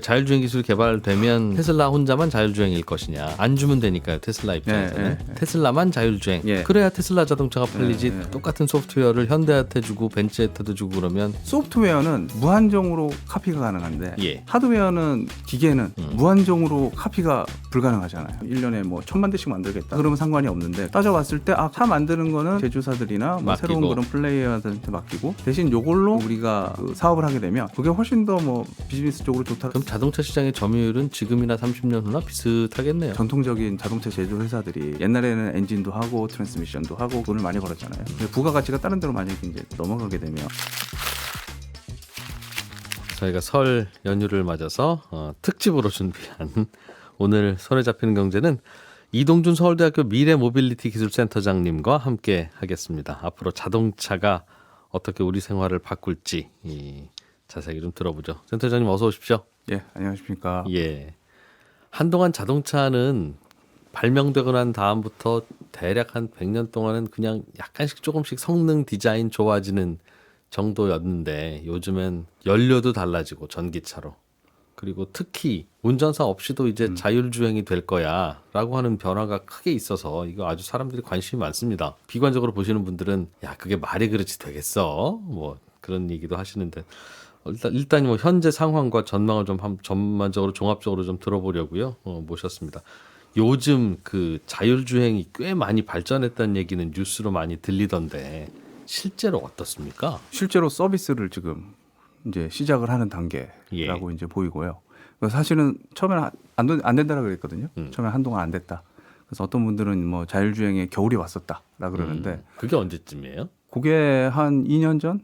자율주행 기술이 개발되면 테슬라 혼자만 자율주행일 것이냐. 안 주면 되니까요. 테슬라 입장에서는. 테슬라만 자율주행. 그래야 테슬라 자동차가 팔리지. 똑같은 소프트웨어를 현대한테 주고 벤츠한테도 주고 그러면. 소프트웨어는 무한정으로 카피가 가능한데 하드웨어는 기계는 무한정으로 카피가 불가능하잖아요. 1년에 뭐 1000만 대씩 만들겠다. 그러면 상관이 없는데 따져봤을 때 차 만드는 거는 제조사들이나 뭐 새로운 그런 플레이어들한테 맡기고 대신 요걸로 우리가 그 사업을 하게 되면 그게 훨씬 더 뭐 비즈니스 쪽으로 좋다. 그럼 자동차 시장의 점유율은 지금이나 30년 후나 비슷하겠네요. 전통적인 자동차 제조 회사들이 옛날에는 엔진도 하고 트랜스미션도 하고 돈을 많이 벌었잖아요. 근데 부가가치가 다른 데로 만약에 이제 넘어가게 되면 저희가 설 연휴를 맞아서 특집으로 준비한 오늘 손에 잡히는 경제는 이동준 서울대학교 미래모빌리티 기술센터장님과 함께 하겠습니다. 앞으로 자동차가 어떻게 우리 생활을 바꿀지 자세히 좀 들어보죠. 센터장님 어서 오십시오. 예, 안녕하십니까. 예, 한동안 자동차는 발명되고 난 다음부터 대략 한 100년 동안은 그냥 약간씩 조금씩 성능 디자인 좋아지는 정도였는데 요즘엔 연료도 달라지고 전기차로 그리고 특히 운전사 없이도 이제 자율주행이 될 거야 라고 하는 변화가 크게 있어서 이거 아주 사람들이 관심이 많습니다. 비관적으로 보시는 분들은 야 그게 말이 그렇지 되겠어 뭐 그런 얘기도 하시는데 일단 뭐 현재 상황과 전망을 좀 전반적으로 종합적으로 좀 들어보려고요. 모셨습니다. 요즘 그 자율주행이 꽤 많이 발전했다는 얘기는 뉴스로 많이 들리던데 실제로 어떻습니까? 실제로 서비스를 지금 이제 시작을 하는 단계라고 이제 보이고요. 사실은 처음에는 안 된다라고 그랬거든요. 처음에 한동안 안 됐다. 그래서 어떤 분들은 뭐 자율주행에 겨울이 왔었다라 그러는데 그게 언제쯤이에요? 그게 한 2년 전?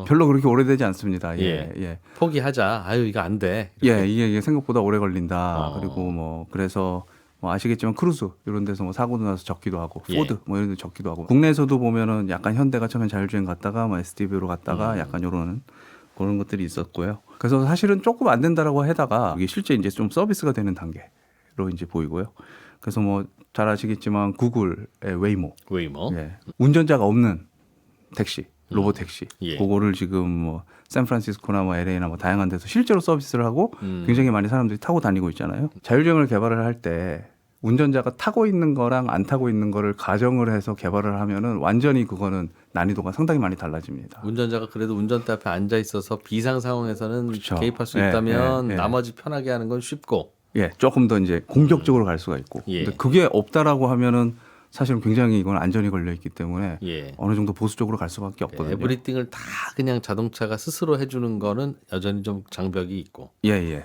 별로 그렇게 오래되지 않습니다. 예. 포기하자. 아유 이거 안 돼. 예, 이게 생각보다 오래 걸린다. 그리고 뭐 그래서 뭐 아시겠지만 크루즈 이런 데서 뭐 사고도 나서 적기도 하고 포드 뭐 이런 데 적기도 하고 국내에서도 보면은 약간 현대가 처음에 자율주행 갔다가 뭐 SDV로 갔다가 약간 요런 그런 것들이 있었고요. 그래서 사실은 조금 안 된다라고 하다가 이게 실제 이제 좀 서비스가 되는 단계로 이제 보이고요. 그래서 뭐 잘 아시겠지만 구글의 웨이모. 예. 운전자가 없는 택시, 로봇 택시. 그거를 지금 뭐 샌프란시스코나 뭐 LA나 뭐 다양한 데서 실제로 서비스를 하고 굉장히 많이 사람들이 타고 다니고 있잖아요. 자율주행을 개발을 할 때 운전자가 타고 있는 거랑 안 타고 있는 거를 가정을 해서 개발을 하면은 완전히 그거는 난이도가 상당히 많이 달라집니다. 운전자가 그래도 운전대 앞에 앉아 있어서 비상 상황에서는 개입할 수 있다면 나머지 편하게 하는 건 쉽고 조금 더 이제 공격적으로 갈 수가 있고 근데 그게 없다라고 하면은 사실은 굉장히 이건 안전이 걸려 있기 때문에 어느 정도 보수적으로 갈 수밖에 없거든요. 에브리띵을 다 그냥 자동차가 스스로 해주는 거는 여전히 좀 장벽이 있고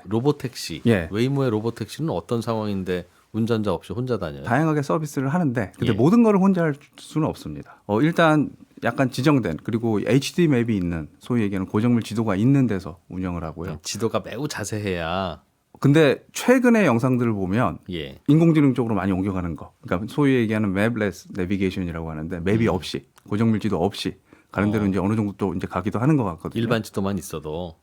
로봇 택시, 웨이모의 로봇 택시는 어떤 상황인데 운전자 없이 혼자 다녀요? 다양하게 서비스를 하는데 근데 모든 걸 혼자 할 수는 없습니다. 일단 약간 지정된 그리고 HD 맵이 있는 소위 얘기하는 고정밀 지도가 있는 데서 운영을 하고요. 지도가 매우 자세해야. 근데 최근의 영상들을 보면 인공지능 쪽으로 많이 옮겨가는 거. 그러니까 소위 얘기하는 맵레스 내비게이션이라고 하는데 맵이 없이 고정밀 지도 없이 가는 대로 이제 어느 정도 또 이제 가기도 하는 것 같거든요. 일반 지도만 있어도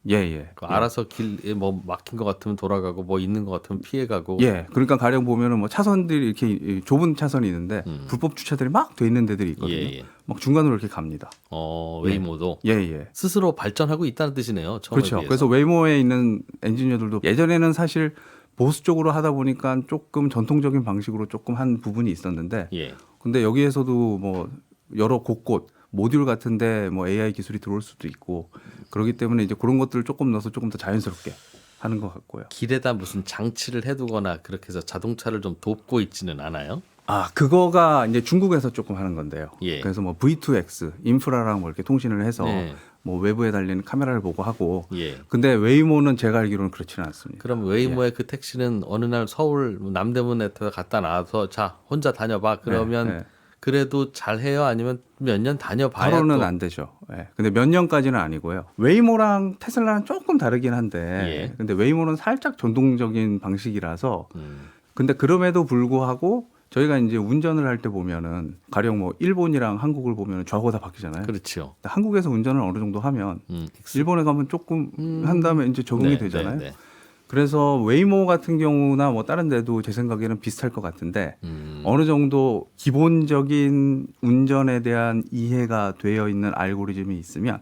알아서 길 뭐 막힌 것 같으면 돌아가고 뭐 있는 것 같으면 피해가고. 그러니까 가령 보면은 뭐 차선들이 이렇게 좁은 차선이 있는데 불법 주차들이 막 돼 있는 데들이 있거든요. 막 중간으로 이렇게 갑니다. 웨이모도 스스로 발전하고 있다는 뜻이네요. 그렇죠. 비해서. 그래서 웨이모에 있는 엔지니어들도 예전에는 사실 보수적으로 하다 보니까 조금 전통적인 방식으로 조금 한 부분이 있었는데, 근데 여기에서도 뭐 여러 곳곳 모듈 같은데 뭐 AI 기술이 들어올 수도 있고 그렇기 때문에 이제 그런 것들을 조금 넣어서 조금 더 자연스럽게 하는 것 같고요. 길에다 무슨 장치를 해두거나 그렇게 해서 자동차를 좀 돕고 있지는 않아요? 그거가 이제 중국에서 조금 하는 건데요. 그래서 뭐 V2X 인프라랑 뭐 이렇게 통신을 해서 뭐 외부에 달리는 카메라를 보고 하고. 근데 웨이모는 제가 알기로는 그렇지는 않습니다. 그럼 웨이모의 그 택시는 어느 날 서울 남대문에 갖다 놔서 자 혼자 다녀봐 그러면 그래도 잘해요? 아니면 몇 년 다녀봐야 바로는 안 되죠. 근데 몇 년까지는 아니고요. 웨이모랑 테슬라는 조금 다르긴 한데 근데 웨이모는 살짝 전통적인 방식이라서 근데 그럼에도 불구하고 저희가 이제 운전을 할 때 보면은 가령 뭐 일본이랑 한국을 보면 좌우가 다 바뀌잖아요. 그렇죠. 한국에서 운전을 어느 정도 하면 일본에 가면 조금 한 다음에 이제 적응이 되잖아요. 그래서 웨이모 같은 경우나 뭐 다른 데도 제 생각에는 비슷할 것 같은데 어느 정도 기본적인 운전에 대한 이해가 되어 있는 알고리즘이 있으면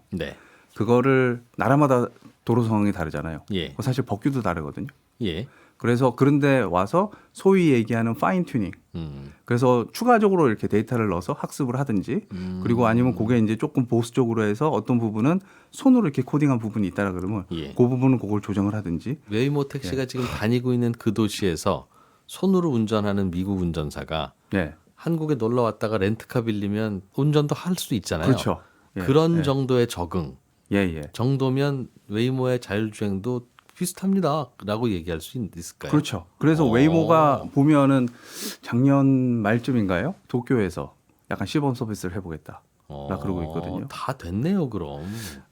그거를 나라마다 도로 상황이 다르잖아요. 예. 사실 법규도 다르거든요. 예. 그래서 그런데 와서 소위 얘기하는 파인 튜닝. 그래서 추가적으로 이렇게 데이터를 넣어서 학습을 하든지 그리고 아니면 그게 이제 조금 보수적으로 해서 어떤 부분은 손으로 이렇게 코딩한 부분이 있다라 그러면 예. 그 부분은 그걸 조정을 하든지. 웨이모 택시가 지금 다니고 있는 그 도시에서 손으로 운전하는 미국 운전사가 예. 한국에 놀러 왔다가 렌트카 빌리면 운전도 할 수 있잖아요. 그렇죠. 예. 그런 예. 정도의 적응 예, 예. 정도면 웨이모의 자율주행도 비슷합니다라고 얘기할 수 있을까요? 그렇죠. 그래서 웨이모가 보면은 작년 말쯤인가요? 도쿄에서 약간 시범 서비스를 해보겠다. 나 그러고 있거든요. 다 됐네요, 그럼.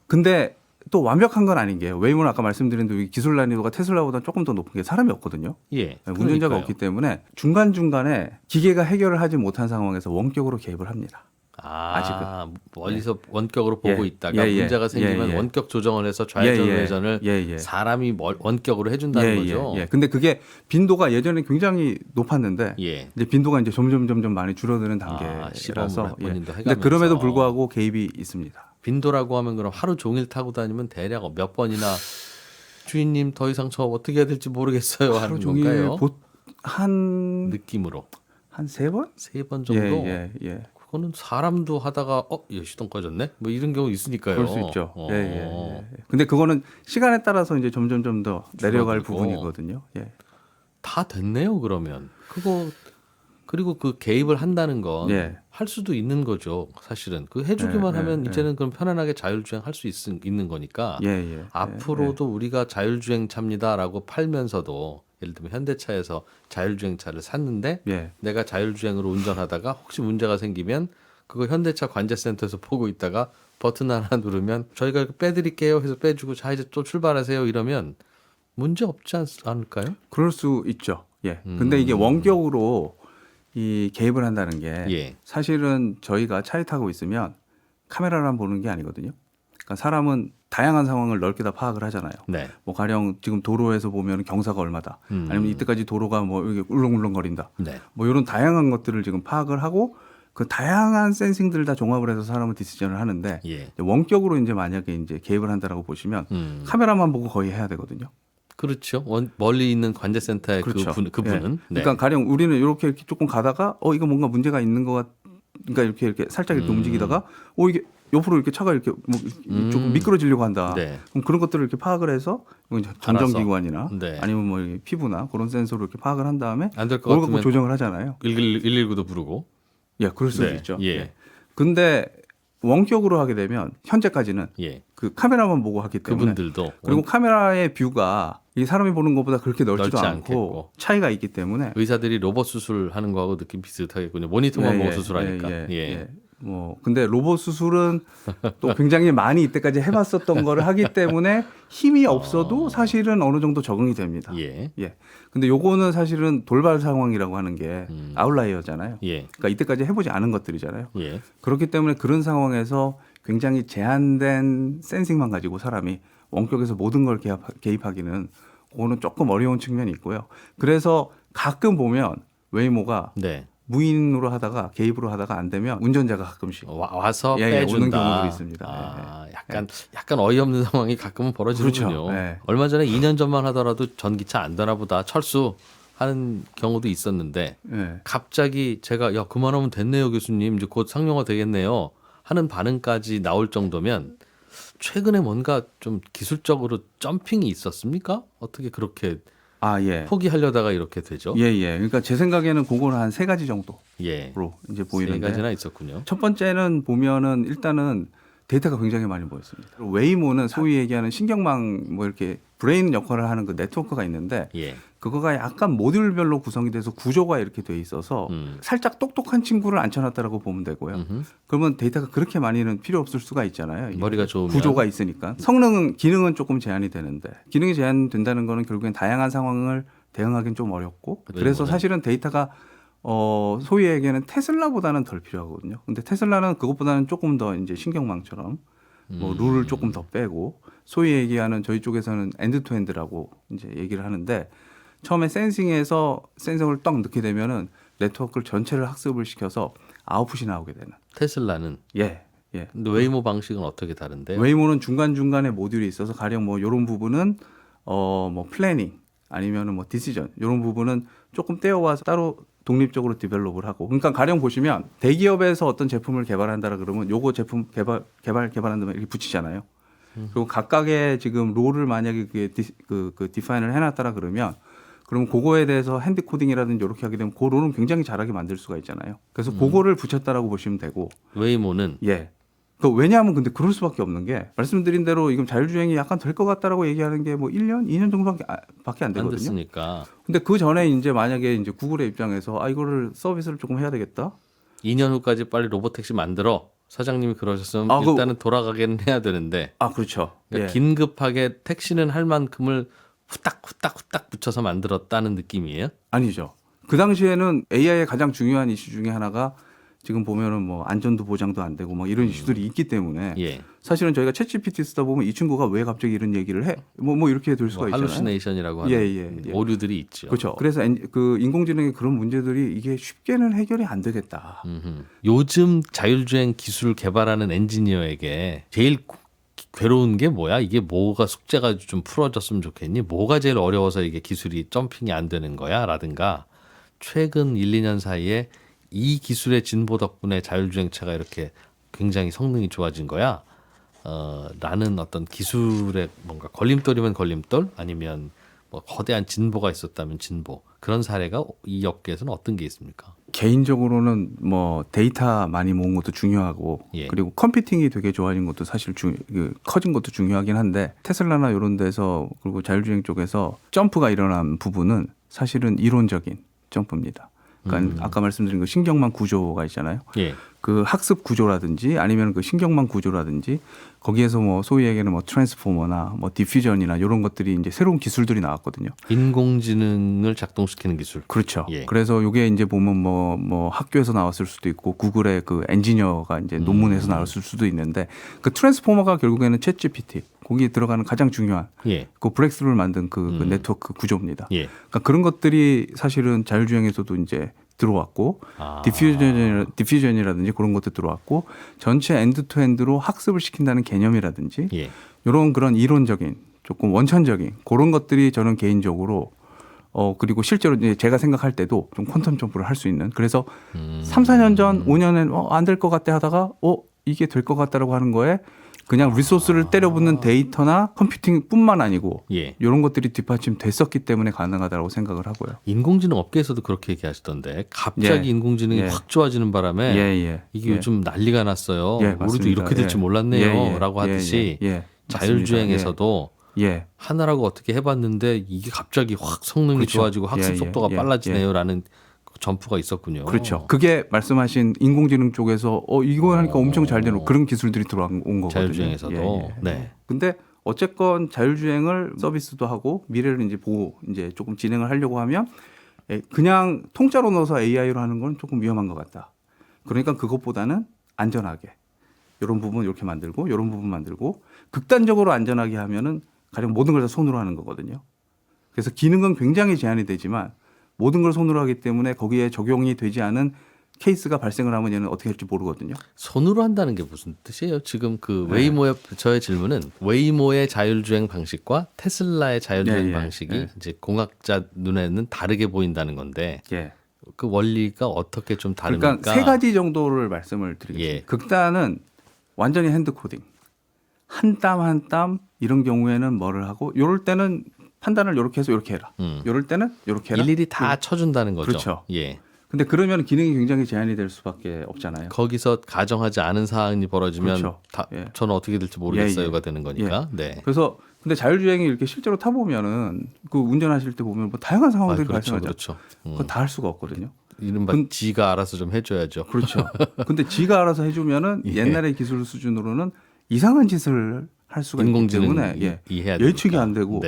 근데 또 완벽한 건 아닌 게 웨이모는 아까 말씀드린 대로 기술 난이도가 테슬라보다 조금 더 높은 게 사람이 없거든요. 예. 운전자가 그러니까요. 없기 때문에 중간중간에 기계가 해결을 하지 못한 상황에서 원격으로 개입을 합니다. 아직은. 멀리서 원격으로 보고 예. 있다가 예, 예. 문제가 생기면 예, 예. 원격 조정을 해서 좌회전 예, 예. 회전을 예, 예. 사람이 원격으로 해준다는 거죠. 예. 근데 그게 빈도가 예전에 굉장히 높았는데 예. 이제 빈도가 이제 점점 많이 줄어드는 시범을 단계라서. 본인도 근데 해가면서. 그럼에도 불구하고 개입이 있습니다. 빈도라고 하면 그럼 하루 종일 타고 다니면 대략 몇 번이나 주인님 더 이상 저 어떻게 해야 될지 모르겠어요 하는 하루 종일 건가요? 한 느낌으로 세 번? 3번 정도. 예. 그거는 사람도 하다가 얘 시동 꺼졌네? 뭐 이런 경우 있으니까요. 그럴 수 있죠. 예. 근데 그거는 시간에 따라서 이제 점점 더 내려갈 줄어들고. 부분이거든요. 예. 다 됐네요, 그러면. 그리고 그 개입을 한다는 건 예. 할 수도 있는 거죠, 사실은. 그 해주기만 예, 하면 예, 이제는 그럼 편안하게 자율주행 할 수 있는 거니까 예. 앞으로도 우리가 자율주행 차입니다라고 팔면서도 예를 들면 현대차에서 자율주행 차를 샀는데 예. 내가 자율주행으로 운전하다가 혹시 문제가 생기면 그거 현대차 관제센터에서 보고 있다가 버튼 하나 누르면 저희가 이렇게 빼드릴게요 해서 빼주고 자 이제 또 출발하세요 이러면 문제 없지 않을까요? 그럴 수 있죠. 예. 근데 이게 원격으로 이 개입을 한다는 게 예. 사실은 저희가 차에 타고 있으면 카메라만 보는 게 아니거든요. 그러니까 사람은 다양한 상황을 넓게 다 파악을 하잖아요. 네. 뭐 가령 지금 도로에서 보면 경사가 얼마다, 아니면 이때까지 도로가 뭐 이렇게 울렁울렁거린다, 네. 뭐 이런 다양한 것들을 지금 파악을 하고 그 다양한 센싱들을 다 종합을 해서 사람은 디시전을 하는데 예. 원격으로 이제 만약에 이제 개입을 한다라고 보시면 카메라만 보고 거의 해야 되거든요. 그렇죠. 멀리 있는 관제센터의 그렇죠. 그분은. 예. 네. 그러니까 가령 우리는 이렇게 조금 가다가 이거 뭔가 문제가 있는 것 같. 그러니까 이렇게 살짝 이렇게 움직이다가 이게 옆으로 이렇게 차가 이렇게 뭐 조금 미끄러지려고 한다. 네. 그럼 그런 것들을 이렇게 파악을 해서 정전기관이나 네. 아니면 뭐 이렇게 피부나 그런 센서로 이렇게 파악을 한 다음에 안 될 것 그걸 갖고 같으면 조정을 하잖아요. 119도 부르고. 예, 그럴 수도 네. 있죠. 예. 근데 원격으로 하게 되면 현재까지는 예. 그 카메라만 보고 하기 때문에 그분들도 그리고 카메라의 뷰가 이 사람이 보는 것보다 그렇게 넓지도 넓지 않고 않겠고. 차이가 있기 때문에 의사들이 로봇 수술하는 거하고 느낌 비슷하겠군요. 모니터만 보고 수술하니까. 뭐 근데 로봇 수술은 또 굉장히 많이 이때까지 해봤었던 거를 하기 때문에 힘이 없어도 사실은 어느 정도 적응이 됩니다. 예. 근데 요거는 사실은 돌발 상황이라고 하는 게 아웃라이어잖아요. 예. 그러니까 이때까지 해보지 않은 것들이잖아요. 예. 그렇기 때문에 그런 상황에서 굉장히 제한된 센싱만 가지고 사람이 원격에서 모든 걸 개입하기는 그거는 조금 어려운 측면이 있고요. 그래서 가끔 보면 웨이모가 네. 무인으로 하다가 개입으로 하다가 안 되면 운전자가 가끔씩 와서 오는 빼준다. 경우도 있습니다. 약간 어이없는 상황이 가끔은 벌어지는군요. 그렇죠. 네. 얼마 전에 2년 전만 하더라도 전기차 안 되나 보다 철수 하는 경우도 있었는데 예. 갑자기 제가 야 그만하면 됐네요 교수님 이제 곧 상용화 되겠네요 하는 반응까지 나올 정도면 최근에 뭔가 좀 기술적으로 점핑이 있었습니까? 어떻게 그렇게 예. 포기하려다가 이렇게 되죠? 예. 그러니까 제 생각에는 그거는 한 3가지 정도로 예. 이제 보이는데 3가지나 있었군요. 첫 번째는 보면은 일단은 데이터가 굉장히 많이 모였습니다. 웨이모는 소위 얘기하는 신경망 뭐 이렇게 브레인 역할을 하는 그 네트워크가 있는데 예. 그거가 약간 모듈별로 구성이 돼서 구조가 이렇게 돼 있어서 살짝 똑똑한 친구를 앉혀놨다라고 보면 되고요. 그러면 데이터가 그렇게 많이는 필요 없을 수가 있잖아요. 이게 머리가 좋으면. 구조가 있으니까. 기능은 조금 제한이 되는데 기능이 제한된다는 거는 결국엔 다양한 상황을 대응하기는 좀 어렵고 그래서 사실은 데이터가 소위 얘기하는 테슬라보다는 덜 필요하거든요. 근데 테슬라는 그것보다는 조금 더 이제 신경망처럼 뭐 룰을 조금 더 빼고 소위 얘기하는 저희 쪽에서는 엔드투엔드라고 이제 얘기를 하는데 처음에 센싱에서 센서를 딱 넣게 되면은 네트워크를 전체를 학습을 시켜서 아웃풋이 나오게 되는. 테슬라는 예. 예. 근데 웨이모 방식은 어떻게 다른데요? 웨이모는 중간중간에 모듈이 있어서 가령 뭐 이런 부분은 뭐 플래닝 아니면은 뭐 디시전 이런 부분은 조금 떼어와서 따로 독립적으로 디벨롭을 하고 그러니까 가령 보시면 대기업에서 어떤 제품을 개발한다라 그러면 요거 제품 개발한다면 이렇게 붙이잖아요. 그리고 각각의 지금 롤을 만약에 그 디파인을 해놨다라 그러면 그거에 대해서 핸드 코딩이라든지 이렇게 하게 되면 그 롤은 굉장히 잘하게 만들 수가 있잖아요. 그래서 그거를 붙였다라고 보시면 되고 웨이모는 예. 왜냐하면 근데 그럴 수밖에 없는 게 말씀드린 대로 이건 자율주행이 약간 될 것 같다라고 얘기하는 게 뭐 1년, 2년 정도밖에 안 안 되거든요. 됐으니까 근데 그 전에 이제 만약에 이제 구글의 입장에서 이거를 서비스를 조금 해야 되겠다. 2년 후까지 빨리 로봇택시 만들어. 사장님이 그러셨으면 아, 일단은 돌아가기는 해야 되는데 그렇죠. 그러니까 예. 긴급하게 택시는 할 만큼을 후딱 붙여서 만들었다는 느낌이에요? 아니죠. 그 당시에는 AI의 가장 중요한 이슈 중에 하나가 지금 보면은 뭐 안전도 보장도 안 되고 막 이런 이슈들이 있기 때문에 예. 사실은 저희가 챗GPT 쓰다 보면 이 친구가 왜 갑자기 이런 얘기를 해? 뭐 이렇게 될 수가 뭐 있잖아요. 할루시네이션이라고 하는 예. 오류들이 있죠. 그렇죠. 그래서 그 인공지능의 그런 문제들이 이게 쉽게는 해결이 안 되겠다. 요즘 자율주행 기술 개발하는 엔지니어에게 제일 괴로운 게 뭐야? 이게 뭐가 숙제가 좀 풀어졌으면 좋겠니? 뭐가 제일 어려워서 이게 기술이 점핑이 안 되는 거야? 라든가 최근 1, 2년 사이에 이 기술의 진보 덕분에 자율주행차가 이렇게 굉장히 성능이 좋아진 거야? 라는 어떤 기술의 뭔가 걸림돌이면 걸림돌 아니면 뭐 거대한 진보가 있었다면 진보 그런 사례가 이 업계에서는 어떤 게 있습니까? 개인적으로는 뭐 데이터 많이 모은 것도 중요하고 예. 그리고 컴퓨팅이 되게 좋아진 것도 사실 커진 것도 중요하긴 한데 테슬라나 이런 데서 그리고 자율주행 쪽에서 점프가 일어난 부분은 사실은 이론적인 점프입니다. 그러니까 아까 말씀드린 그 신경망 구조가 있잖아요. 예. 그 학습 구조라든지 아니면 그 신경망 구조라든지 거기에서 뭐 소위 얘기하는 뭐 트랜스포머나 뭐 디퓨전이나 이런 것들이 이제 새로운 기술들이 나왔거든요. 인공지능을 작동시키는 기술. 그렇죠. 예. 그래서 이게 이제 보면 뭐 학교에서 나왔을 수도 있고 구글의 그 엔지니어가 이제 논문에서 나왔을 수도 있는데 그 트랜스포머가 결국에는 챗 GPT 거기에 들어가는 가장 중요한 예. 그 브렉스루를 만든 그 네트워크 구조입니다. 예. 그러니까 그런 것들이 사실은 자율주행에서도 이제 들어왔고 디퓨전이라든지 그런 것도 들어왔고 전체 엔드투엔드로 학습을 시킨다는 개념이라든지 예. 이런 그런 이론적인 조금 원천적인 그런 것들이 저는 개인적으로 그리고 실제로 이제 제가 생각할 때도 좀 퀀텀 점프를 할 수 있는 그래서 3, 4년 전 5년엔 안 될 것 같아 하다가 이게 될 것 같다라고 하는 거에 그냥 리소스를 때려붓는 데이터나 컴퓨팅뿐만 아니고 예. 이런 것들이 뒷받침됐었기 때문에 가능하다고 생각을 하고요. 인공지능 업계에서도 그렇게 얘기하시던데 갑자기 예. 인공지능이 예. 확 좋아지는 바람에 이게 요즘 난리가 났어요. 예, 우리도 맞습니다. 이렇게 될 줄 몰랐네요. 라고 하듯이 자율주행에서도 하나라고 어떻게 해봤는데 이게 갑자기 확 성능이 그렇죠. 좋아지고 학습 속도가 예. 빨라지네요라는 점프가 있었군요. 그렇죠. 그게 말씀하신 인공지능 쪽에서 이거 하니까 엄청 잘 되는 그런 기술들이 들어온 거거든요. 자율주행에서도. 네. 근데 어쨌건 자율주행을 서비스도 하고 미래를 이제 보고 이제 조금 진행을 하려고 하면 그냥 통짜로 넣어서 AI로 하는 건 조금 위험한 것 같다. 그러니까 그것보다는 안전하게 이런 부분 이렇게 만들고 이런 부분 만들고 극단적으로 안전하게 하면은 가령 모든 걸 다 손으로 하는 거거든요. 그래서 기능은 굉장히 제한이 되지만 모든 걸 손으로 하기 때문에 거기에 적용이 되지 않은 케이스가 발생을 하면 얘는 어떻게 할지 모르거든요. 손으로 한다는 게 무슨 뜻이에요? 지금 그 웨이모의 저의 질문은 웨이모의 자율주행 방식과 테슬라의 자율주행 방식이 이제 공학자 눈에는 다르게 보인다는 건데 그 원리가 어떻게 좀 다릅니까? 그러니까 세 가지 정도를 말씀을 드리겠습니다. 예. 극단은 완전히 핸드 코딩. 한 땀 한 땀 이런 경우에는 뭐를 하고 요럴 때는 판단을 이렇게 해서 이렇게 해라. 이럴 때는 이렇게 해라. 일일이 다 쳐준다는 거죠. 그렇죠. 예. 근데 그러면 기능이 굉장히 제한이 될 수밖에 없잖아요. 거기서 가정하지 않은 사항이 벌어지면 그렇죠. 저는 어떻게 될지 모르겠어요가 되는 거니까. 네. 그래서 근데 자율주행이 이렇게 실제로 타보면은 그 운전하실 때 보면 뭐 다양한 상황들이 발생하죠. 그렇죠. 그건 다 할 수가 없거든요. 이른바 지가 알아서 좀 해줘야죠. 그렇죠. 근데 지가 알아서 해주면은 옛날의 기술 수준으로는 이상한 짓을 할 수가 있기 때문에 예측이 안 되고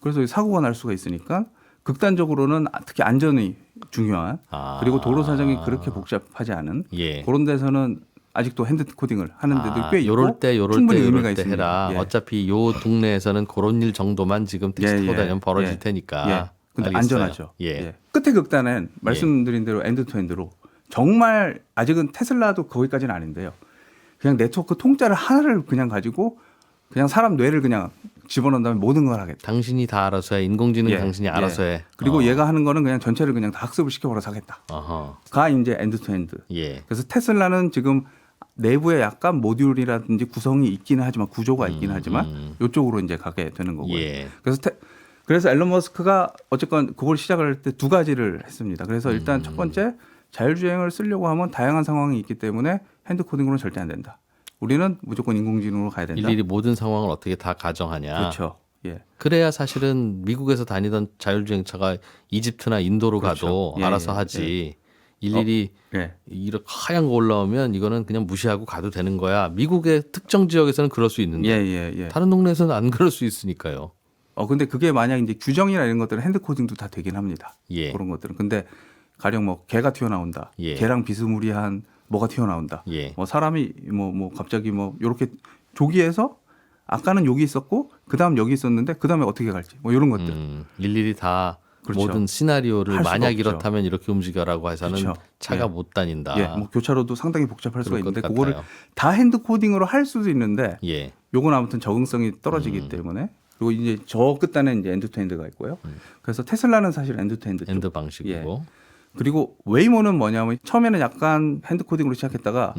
그래서 사고가 날 수가 있으니까 극단적으로는 특히 안전이 중요한 그리고 도로 사정이 그렇게 복잡하지 않은 그런 데서는 아직도 핸드 코딩을 하는 데도 꽤 있고 요럴 때 충분히 의미가 요럴 때 있습니다. 해라. 어차피 요 동네에서는 그런 일 정도만 지금 택시 타고 다니면 벌어질 테니까. 근데 알겠어요. 안전하죠. 끝에 극단은 말씀드린 대로 엔드투엔드로 정말 아직은 테슬라도 거기까지는 아닌데요. 그냥 네트워크 통짜를 하나를 그냥 가지고 그냥 사람 뇌를 그냥 집어넣은 다음에 모든 걸 하겠다. 당신이 다 알아서 해. 인공지능 예, 당신이 예. 알아서 해. 그리고 얘가 하는 거는 그냥 전체를 그냥 다 학습을 시켜버려서 하겠다. 어허. 가 이제 엔드투엔드. 예. 그래서 테슬라는 지금 내부에 약간 모듈이라든지 구성이 있기는 하지만 구조가 있기는 하지만 이쪽으로 이제 가게 되는 거고요. 예. 그래서 앨런 머스크가 어쨌건 그걸 시작을 할 때 두 가지를 했습니다. 그래서 일단 첫 번째 자율주행을 쓰려고 하면 다양한 상황이 있기 때문에 핸드 코딩으로는 절대 안 된다. 우리는 무조건 인공지능으로 가야 된다. 일일이 모든 상황을 어떻게 다 가정하냐. 그렇죠. 예. 그래야 사실은 미국에서 다니던 자율주행차가 이집트나 인도로 그렇죠. 가도 예, 알아서 예, 하지. 일일이 예. 이렇게 하얀 거 올라오면 이거는 그냥 무시하고 가도 되는 거야. 미국의 특정 지역에서는 그럴 수 있는데 예. 다른 동네에서는 안 그럴 수 있으니까요. 근데 그게 만약 이제 규정이나 이런 것들은 핸드 코딩도 다 되긴 합니다. 예. 그런 것들은. 근데 가령 뭐 개가 튀어나온다. 예. 개랑 비스무리한 뭐가 튀어나온다. 예. 뭐 사람이 뭐 갑자기 뭐 요렇게 조기에서 아까는 여기 있었고 그다음 여기 있었는데 그다음에 어떻게 갈지 뭐 이런 것들. 일일이 다 그렇죠. 모든 시나리오를 할 수가 만약 없죠. 이렇다면 이렇게 움직여라고 해서는 그렇죠. 차가 예. 못 다닌다. 예, 뭐 교차로도 상당히 복잡할 수가 그럴 것 있는데 그거를 같아요. 다 핸드 코딩으로 할 수도 있는데 예. 요건 아무튼 적응성이 떨어지기 때문에 그리고 이제 저 끝단에 이제 엔드투엔드가 있고요. 그래서 테슬라는 사실 엔드투엔드 쪽. 엔드 방식이고. 그리고 웨이모는 뭐냐면 처음에는 약간 핸드 코딩으로 시작했다가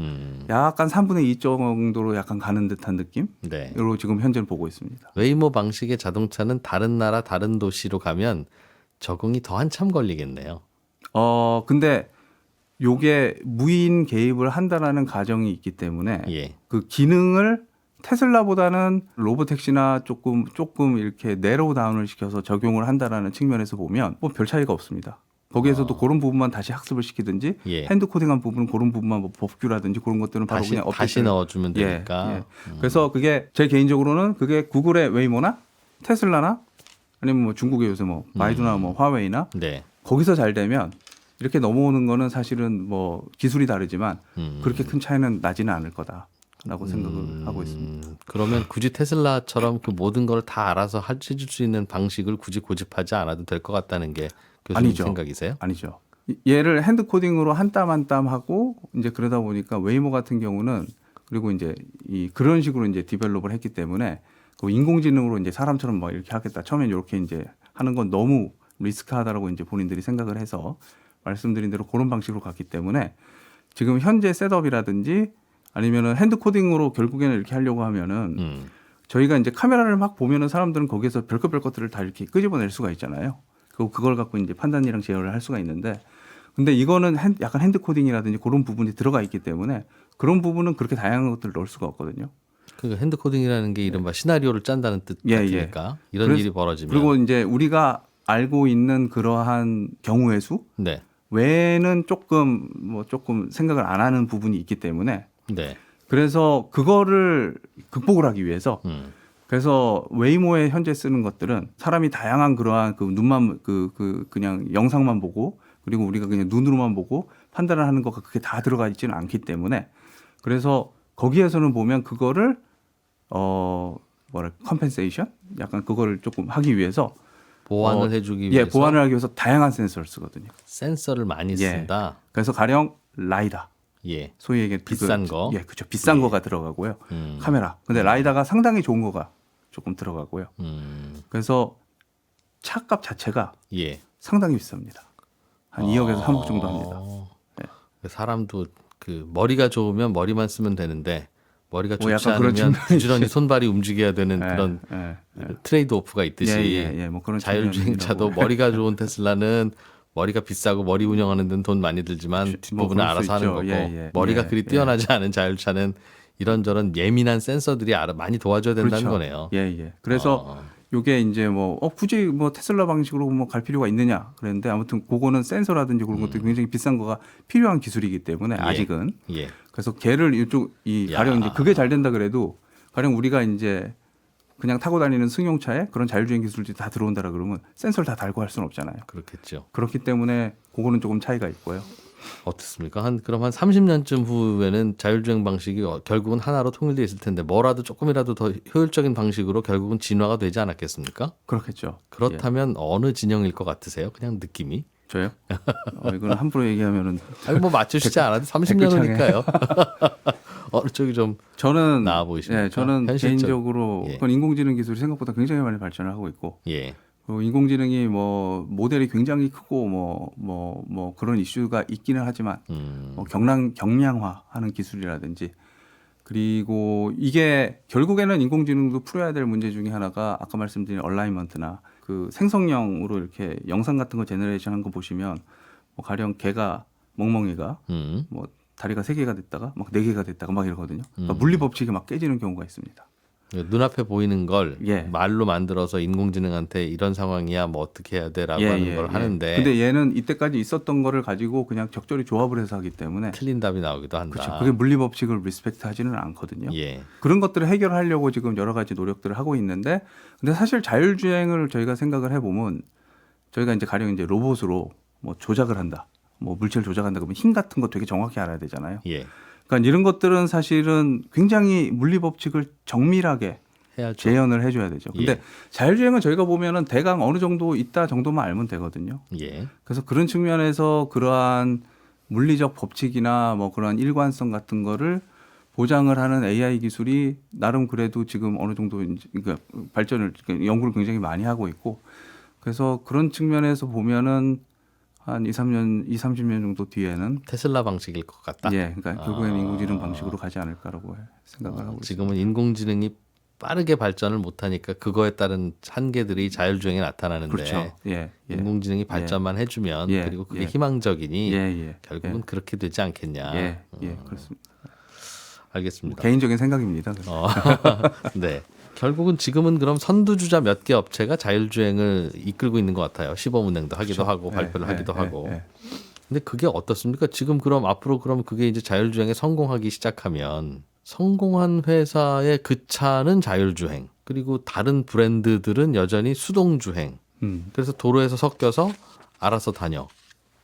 약간 3분의 2 정도로 약간 가는 듯한 느낌? 네. 으로 지금 현재는 보고 있습니다. 웨이모 방식의 자동차는 다른 나라 다른 도시로 가면 적응이 더 한참 걸리겠네요. 근데 요게 무인 개입을 한다라는 가정이 있기 때문에 예. 그 기능을 테슬라보다는 로보택시나 조금 이렇게 내로우 다운을 시켜서 적용을 한다라는 측면에서 보면 뭐 별 차이가 없습니다. 거기에서도 그런 부분만 다시 학습을 시키든지 예. 핸드 코딩한 부분은 그런 부분만 뭐 법규라든지 그런 것들은 바로 그냥 다시 업데이트를- 넣어주면 예, 되니까. 예. 그래서 그게 제 개인적으로는 그게 구글의 웨이모나 테슬라나 아니면 뭐 중국의 요새 뭐 바이두나 뭐 화웨이나 네. 거기서 잘 되면 이렇게 넘어오는 거는 사실은 뭐 기술이 다르지만 그렇게 큰 차이는 나지는 않을 거다라고 생각을 하고 있습니다. 그러면 굳이 테슬라처럼 그 모든 걸 다 알아서 해줄 수 있는 방식을 굳이 고집하지 않아도 될 것 같다는 게 교수님 아니죠. 생각이세요? 아니죠. 얘를 핸드 코딩으로 한 땀 한 땀 하고 이제 그러다 보니까 웨이모 같은 경우는 그리고 이제 그런 식으로 이제 디벨롭을 했기 때문에 그 인공지능으로 이제 사람처럼 뭐 이렇게 하겠다. 처음엔 이렇게 이제 하는 건 너무 리스크하다라고 이제 본인들이 생각을 해서 말씀드린 대로 그런 방식으로 갔기 때문에 지금 현재 셋업이라든지 아니면은 핸드 코딩으로 결국에는 이렇게 하려고 하면은 저희가 이제 카메라를 막 보면은 사람들은 거기에서 별것 것들을 다 이렇게 끄집어낼 수가 있잖아요. 그걸 갖고 이제 판단이랑 제어를 할 수가 있는데 근데 이거는 약간 핸드 코딩이라든지 그런 부분이 들어가 있기 때문에 그런 부분은 그렇게 다양한 것들을 넣을 수가 없거든요. 그 핸드 코딩이라는 게 이른바 시나리오를 짠다는 뜻 예, 같으니까 이런 그래서- 일이 벌어지면 그리고 이제 우리가 알고 있는 그러한 경우의 수 네. 외에는 조금 생각을 안 하는 부분이 있기 때문에 네. 그래서 그거를 극복을 하기 위해서 그래서 웨이모에 현재 쓰는 것들은 사람이 다양한 그러한 그 눈만 그냥 영상만 보고 그리고 우리가 그냥 눈으로만 보고 판단을 하는 거가 그게 다 들어가 있지는 않기 때문에 그래서 거기에서는 보면 그거를 컴펜세이션 약간 그거를 조금 하기 위해서 보완을 해주기 위해서 보완을 하기 위해서 다양한 센서를 쓰거든요. 센서를 많이 예. 쓴다. 그래서 가령 라이다 예. 소위 얘기해 비싼 거. 예, 그렇죠. 비싼 거가 들어가고요. 카메라. 근데 라이다가 상당히 좋은 거가 조금 들어가고요. 그래서 차값 자체가 예. 상당히 비쌉니다. 한 2억에서 3억 정도 합니다. 사람도 그 머리가 좋으면 머리만 쓰면 되는데 머리가 뭐 좋지 약간 그런 않으면 측면이 부지런히 손발이 움직여야 되는 예, 그런 예, 트레이드 오프가 있듯이 뭐 그런 자율주행차도 측면이라고. 머리가 좋은 테슬라는 머리가 비싸고 머리 운영하는 데는 돈 많이 들지만 뒷부분은 그럴 수 알아서 하는 있죠. 거고 예, 머리가 예, 그리 예. 뛰어나지 않은 자율차는 이런저런 예민한 센서들이 많이 도와줘야 된다는 그렇죠. 거네요. 예. 그래서 요게 이제 뭐 굳이 뭐 테슬라 방식으로 뭐 갈 필요가 있느냐 그랬는데 아무튼 그거는 센서라든지 그런 것도 굉장히 비싼 거가 필요한 기술이기 때문에 아직은 예. 그래서 걔를 이쪽 가령 이제 그게 잘 된다 그래도 가령 우리가 이제 그냥 타고 다니는 승용차에 그런 자율주행 기술들이 다 들어온다라 그러면 센서를 다 달고 할 수는 없잖아요. 그렇겠죠. 그렇기 때문에 그거는 조금 차이가 있고요. 어떻습니까? 그럼 한 30년쯤 후에는 자율주행 방식이 결국은 하나로 통일돼 있을 텐데 뭐라도 조금이라도 더 효율적인 방식으로 결국은 진화가 되지 않았겠습니까? 그렇겠죠. 그렇다면 어느 진영일 것 같으세요? 그냥 느낌이? 저요? 이거는 함부로 얘기하면은 아니 뭐 맞추시지 않아도 30년 댓글창에. 후니까요. 어느 쪽이 좀 저는 나아 보이십니까? 예, 저는 현실적- 개인적으로 예. 그건 인공지능 기술이 생각보다 굉장히 많이 발전을 하고 있고 예. 그리고 인공지능이 뭐 모델이 굉장히 크고 뭐 그런 이슈가 있기는 하지만 뭐 경량화하는 기술이라든지 그리고 이게 결국에는 인공지능도 풀어야 될 문제 중에 하나가 아까 말씀드린 얼라이먼트나 그 생성형으로 이렇게 영상 같은 거 제너레이션 한 거 보시면 뭐 가령 개가 멍멍이가 뭐 다리가 3개가 됐다가 막 4개가 됐다가 막 이러거든요. 그러니까 물리 법칙이 막 깨지는 경우가 있습니다. 눈앞에 보이는 걸 예. 말로 만들어서 인공지능한테 이런 상황이야 뭐 어떻게 해야 돼라고 하는 걸 하는데 근데 얘는 이때까지 있었던 거를 가지고 그냥 적절히 조합을 해서 하기 때문에 틀린 답이 나오기도 한다. 그렇죠. 그게 물리 법칙을 리스펙트 하지는 않거든요. 예. 그런 것들을 해결하려고 지금 여러 가지 노력들을 하고 있는데 근데 사실 자율주행을 저희가 생각을 해보면 저희가 이제 가령 이제 로봇으로 뭐 조작을 한다. 뭐 물체를 조작한다 그러면 힘 같은 거 되게 정확히 알아야 되잖아요. 예. 그러니까 이런 것들은 사실은 굉장히 물리 법칙을 정밀하게 해야죠. 재현을 해줘야 되죠. 근데 예. 자율주행은 저희가 보면은 대강 어느 정도 있다 정도만 알면 되거든요. 예. 그래서 그런 측면에서 그러한 물리적 법칙이나 뭐 그러한 일관성 같은 거를 보장을 하는 AI 기술이 나름 그래도 지금 어느 정도 그러니까 발전을 그러니까 연구를 굉장히 많이 하고 있고 그래서 그런 측면에서 보면은 한 30년 정도 뒤에는 테슬라 방식일 것 같다. 예, 그러니까 결국에는 인공지능 방식으로 가지 않을까라고 생각을 하고 있습니다. 지금은 인공지능이 빠르게 발전을 못하니까 그거에 따른 한계들이 자율주행에 나타나는데 그렇죠. 예, 예. 인공지능이 발전만 해주면 예, 그리고 그게 예. 희망적이니 예. 결국은 그렇게 되지 않겠냐. 예, 그렇습니다. 알겠습니다. 개인적인 생각입니다. 네. 결국은 지금은 그럼 선두주자 몇 개 업체가 자율주행을 이끌고 있는 것 같아요. 시범운행도 하기도 그렇죠. 하고 발표를 하기도 하고. 예. 근데 그게 어떻습니까? 지금 그럼 앞으로 그럼 그게 이제 자율주행에 성공하기 시작하면 성공한 회사의 그 차는 자율주행 그리고 다른 브랜드들은 여전히 수동주행. 그래서 도로에서 섞여서 알아서 다녀.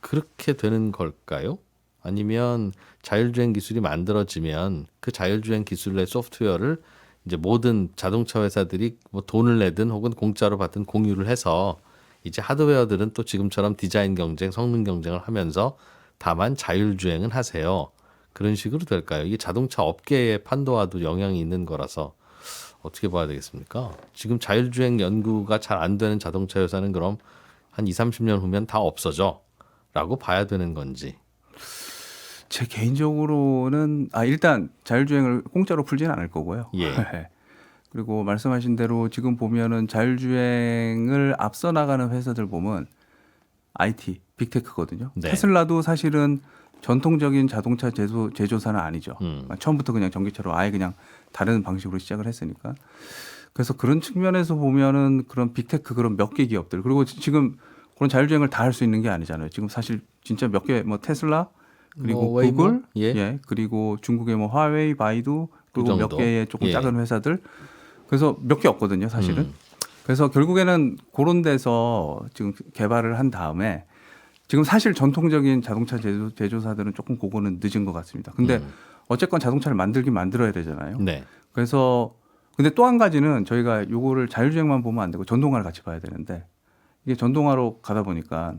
그렇게 되는 걸까요? 아니면 자율주행 기술이 만들어지면 그 자율주행 기술의 소프트웨어를 이제 모든 자동차 회사들이 뭐 돈을 내든 혹은 공짜로 받든 공유를 해서 이제 하드웨어들은 또 지금처럼 디자인 경쟁, 성능 경쟁을 하면서 다만 자율주행은 하세요. 그런 식으로 될까요? 이게 자동차 업계의 판도와도 영향이 있는 거라서 어떻게 봐야 되겠습니까? 지금 자율주행 연구가 잘 안 되는 자동차 회사는 그럼 한 20-30년 후면 다 없어져 라고 봐야 되는 건지. 제 개인적으로는 일단 자율주행을 공짜로 풀지는 않을 거고요. 예. 그리고 말씀하신 대로 지금 보면은 자율주행을 앞서 나가는 회사들 보면 IT, 빅테크거든요. 네. 테슬라도 사실은 전통적인 자동차 제조사는 아니죠. 처음부터 그냥 전기차로 아예 그냥 다른 방식으로 시작을 했으니까. 그래서 그런 측면에서 보면은 그런 빅테크 그런 몇 개 기업들 그리고 지금 그런 자율주행을 다 할 수 있는 게 아니잖아요. 지금 사실 진짜 몇 개 뭐 테슬라 그리고 뭐 웨이모? 구글, 예. 그리고 중국의 뭐 화웨이, 바이두 그리고 몇 정도? 개의 조금 예. 작은 회사들 그래서 몇 개 없거든요, 사실은. 그래서 결국에는 그런 데서 지금 개발을 한 다음에 지금 사실 전통적인 자동차 제조사들은 조금 그거는 늦은 것 같습니다. 근데 어쨌건 자동차를 만들긴 만들어야 되잖아요. 네. 그래서 근데 또 한 가지는 저희가 요거를 자율주행만 보면 안 되고 전동화를 같이 봐야 되는데 이게 전동화로 가다 보니까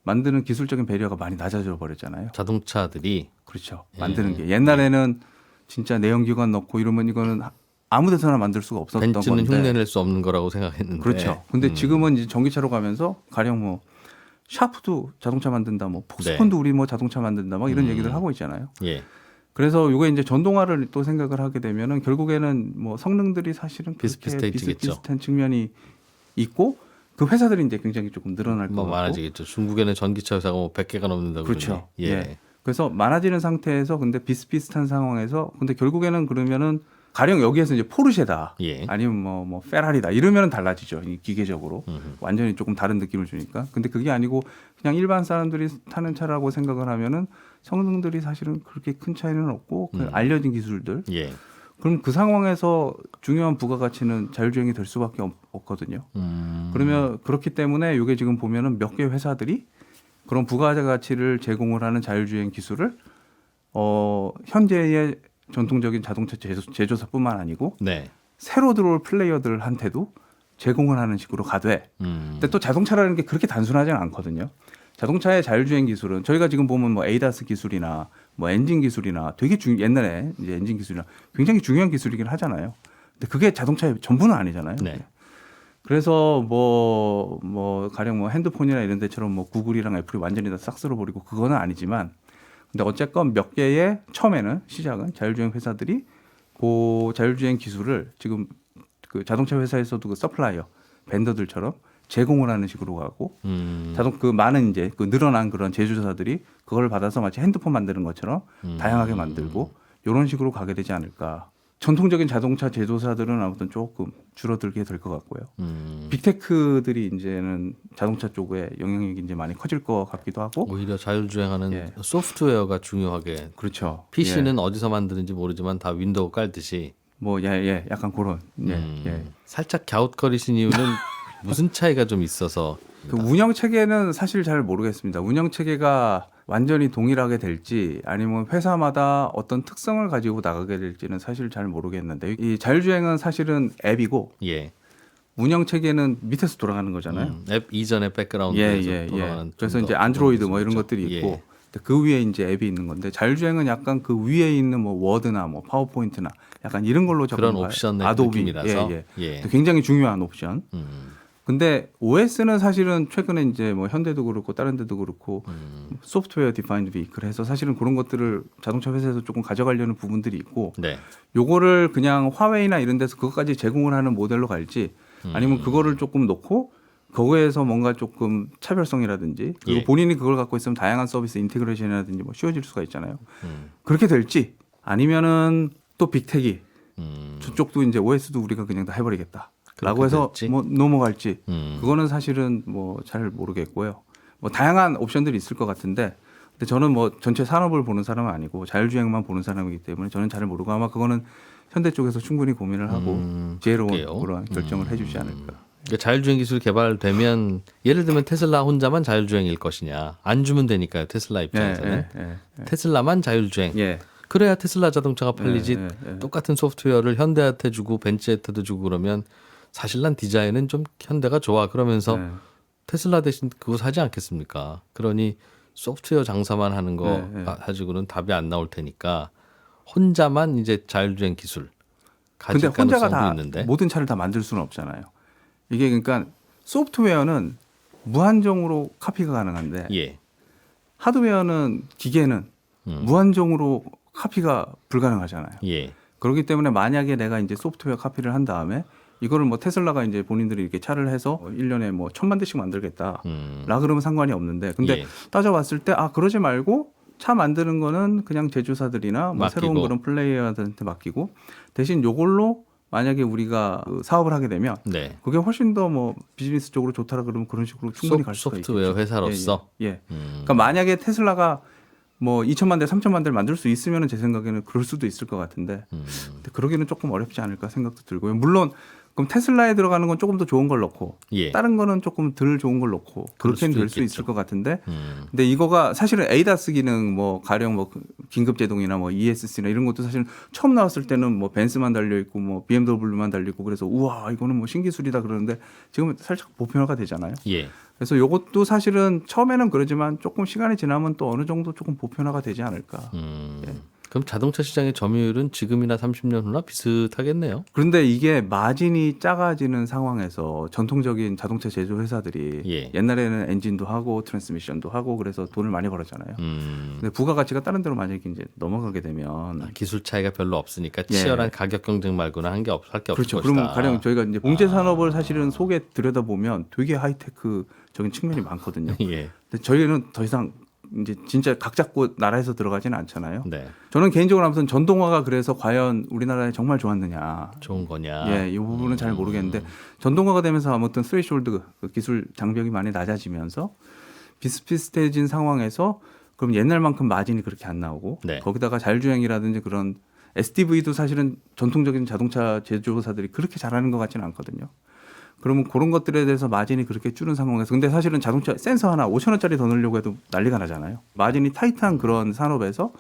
만드는 기술적인 배려가 많이 낮아져 버렸잖아요. 자동차들이 그렇죠. 만드는 게 옛날에는 진짜 내연기관 넣고 이러면 이거는 아무 데서나 만들 수가 없었던 벤츠는 건데. 흉내낼 수 없는 거라고 생각했는데. 그렇죠. 근데 지금은 이제 전기차로 가면서 가령 뭐 샤프도 자동차 만든다, 뭐 폭스콘도 우리 뭐 자동차 만든다, 막 이런 얘기들 하고 있잖아요. 예. 그래서 이거 이제 전동화를 또 생각을 하게 되면은 결국에는 뭐 성능들이 사실은 그렇게 비슷비슷한 측면이 있고 그 회사들이 이제 굉장히 조금 늘어날 뭐 거고 많아지겠죠. 중국에는 전기차 회사가 뭐 100개가 넘는다고 그렇죠. 그러니. 예. 그래서 많아지는 상태에서 근데 비슷비슷한 상황에서 근데 결국에는 그러면은 가령 여기에서 이제 포르쉐다 예. 아니면 뭐 페라리다 이러면은 달라지죠. 이 기계적으로 완전히 조금 다른 느낌을 주니까. 근데 그게 아니고 그냥 일반 사람들이 타는 차라고 생각을 하면은 성능들이 사실은 그렇게 큰 차이는 없고 그 알려진 기술들. 예. 그럼 그 상황에서 중요한 부가가치는 자율주행이 될 수밖에 없거든요. 그러면 그렇기 때문에 이게 지금 보면은 몇 개 회사들이 그런 부가가치를 제공을 하는 자율주행 기술을 현재의 전통적인 자동차 제조사뿐만 아니고 네. 새로 들어올 플레이어들한테도 제공을 하는 식으로 가되 근데 또 자동차라는 게 그렇게 단순하지는 않거든요. 자동차의 자율주행 기술은 저희가 지금 보면 뭐 에이다스 기술이나 뭐 엔진 기술이나 되게 옛날에 이제 엔진 기술이나 굉장히 중요한 기술이긴 하잖아요. 근데 그게 자동차의 전부는 아니잖아요. 네. 그래서 뭐 가령 뭐 핸드폰이나 이런 데처럼 뭐 구글이랑 애플이 완전히 다 싹 쓸어버리고 그거는 아니지만 근데 어쨌건 몇 개의 처음에는 시작은 자율주행 회사들이 그 자율주행 기술을 지금 그 자동차 회사에서도 그 서플라이어 벤더들처럼 제공을 하는 식으로 가고 그 많은 이제 그 늘어난 그런 제조사들이 그걸 받아서 마치 핸드폰 만드는 것처럼 다양하게 만들고 이런 식으로 가게 되지 않을까. 전통적인 자동차 제조사들은 아무튼 조금 줄어들게 될 것 같고요. 빅테크들이 이제는 자동차 쪽에 영향력이 이제 많이 커질 것 같기도 하고. 오히려 자율주행하는 예. 소프트웨어가 중요하게. 그렇죠. PC는 어디서 만드는지 모르지만 다 윈도우 깔듯이. 약간 그런. 살짝 갸웃거리신 이유는 무슨 차이가 좀 있어서. 그 운영 체계는 사실 잘 모르겠습니다. 운영 체계가 완전히 동일하게 될지 아니면 회사마다 어떤 특성을 가지고 나가게 될지는 사실 잘 모르겠는데 이 자율주행은 사실은 앱이고 예. 운영 체계는 밑에서 돌아가는 거잖아요. 앱 이전에 백그라운드에서 돌아가는. 그래서 좀 이제 더 안드로이드 그런 뭐 이런 기술이죠. 것들이 예. 있고 그 위에 이제 앱이 있는 건데 자율주행은 약간 그 위에 있는 뭐 워드나 뭐 파워포인트나 약간 이런 걸로 그런 적은 옵션의 아도비 느낌이라서. 예. 굉장히 중요한 옵션. 근데 OS는 사실은 최근에 이제 뭐 현대도 그렇고 다른 데도 그렇고 소프트웨어 디파인드 비클 해서 사실은 그런 것들을 자동차 회사에서 조금 가져가려는 부분들이 있고 네. 요거를 그냥 화웨이나 이런 데서 그것까지 제공을 하는 모델로 갈지 아니면 그거를 조금 놓고 거기에서 뭔가 조금 차별성이라든지 그리고 예. 본인이 그걸 갖고 있으면 다양한 서비스 인테그레이션이라든지 뭐 쉬워질 수가 있잖아요. 그렇게 될지 아니면은 또 빅텍이 저쪽도 이제 OS도 우리가 그냥 다 해버리겠다. 라고 해서 될지? 뭐 넘어갈지 그거는 사실은 뭐 잘 모르겠고요. 뭐 다양한 옵션들이 있을 것 같은데 근데 저는 뭐 전체 산업을 보는 사람은 아니고 자율주행만 보는 사람이기 때문에 저는 잘 모르고 아마 그거는 현대 쪽에서 충분히 고민을 하고 지혜로운 그래요? 그런 결정을 해주지 않을까. 그러니까 자율주행 기술이 개발되면 예를 들면 테슬라 혼자만 자율주행일 것이냐. 안 주면 되니까요. 테슬라 입장에서는. 테슬라만 자율주행. 예. 그래야 테슬라 자동차가 팔리지. 예. 똑같은 소프트웨어를 현대한테 주고 벤츠한테도 주고 그러면 사실 난 디자인은 좀 현대가 좋아. 그러면서 테슬라 대신 그거 사지 않겠습니까? 그러니 소프트웨어 장사만 하는 거 가지고는 답이 안 나올 테니까 혼자만 이제 자율주행 기술 근데 가질 혼자가 가능성도 다 있는데. 모든 차를 다 만들 수는 없잖아요. 이게 그러니까 소프트웨어는 무한정으로 카피가 가능한데 예. 하드웨어는 기계는 무한정으로 카피가 불가능하잖아요. 예. 그렇기 때문에 만약에 내가 이제 소프트웨어 카피를 한 다음에 이거를 뭐 테슬라가 이제 본인들이 이렇게 차를 해서 1년에 뭐 1,000만 대씩 만들겠다. 라 그러면 상관이 없는데 근데 예. 따져봤을 때 그러지 말고 차 만드는 거는 그냥 제조사들이나 뭐 맡기고. 새로운 그런 플레이어들한테 맡기고 대신 요걸로 만약에 우리가 그 사업을 하게 되면 네. 그게 훨씬 더 뭐 비즈니스 쪽으로 좋다라 그러면 그런 식으로 충분히 갈 수가 있겠죠. 소프트웨어 회사로서. 예. 그러니까 만약에 테슬라가 뭐 2천만 대, 3천만 대를 만들 수 있으면 제 생각에는 그럴 수도 있을 것 같은데 근데 그러기는 조금 어렵지 않을까 생각도 들고요. 물론 그럼 테슬라에 들어가는 건 조금 더 좋은 걸 넣고 예. 다른 거는 조금 덜 좋은 걸 넣고 그렇게는 수도 될 수 있겠죠. 있을 것 같은데 근데 이거가 사실은 ADAS 기능 뭐 가령 뭐 긴급 제동이나 뭐 ESC나 이런 것도 사실 처음 나왔을 때는 뭐 벤츠만 달려 있고 뭐 BMW만 달려 있고 그래서 우와 이거는 뭐 신기술이다 그러는데 지금 살짝 보편화가 되잖아요. 예. 그래서 이것도 사실은 처음에는 그러지만 조금 시간이 지나면 또 어느 정도 조금 보편화가 되지 않을까. 예. 그럼 자동차 시장의 점유율은 지금이나 30년 후나 비슷하겠네요. 그런데 이게 마진이 작아지는 상황에서 전통적인 자동차 제조 회사들이 예. 옛날에는 엔진도 하고 트랜스미션도 하고 그래서 돈을 많이 벌었잖아요. 근데 부가가치가 다른 데로 만약에 이제 넘어가게 되면 기술 차이가 별로 없으니까 예. 치열한 가격 경쟁 말고는 할 게 없을 그렇죠. 것이다. 그러면 가령 저희가 이제 봉제 산업을 사실은 속에 들여다보면 되게 하이테크적인 측면이 많거든요. 예. 근데 저희는 더 이상 이제 진짜 각 잡고 나라에서 들어가지는 않잖아요. 네. 저는 개인적으로 아무튼 전동화가 그래서 과연 우리나라에 정말 좋았느냐. 좋은 거냐. 예, 이 부분은 잘 모르겠는데 전동화가 되면서 아무튼 스레이숄드 그 기술 장벽이 많이 낮아지면서 비슷비슷해진 상황에서 그럼 옛날만큼 마진이 그렇게 안 나오고 네. 거기다가 자율주행이라든지 그런 SDV도 사실은 전통적인 자동차 제조사들이 그렇게 잘하는 것 같지는 않거든요. 그러면 그런 것들에 대해서 마진이 그렇게 줄은 상황에서 근데 사실은 자동차 센서 하나 5,000원짜리 더 넣으려고 해도 난리가 나잖아요. 마진이 타이트한 그런 산업에서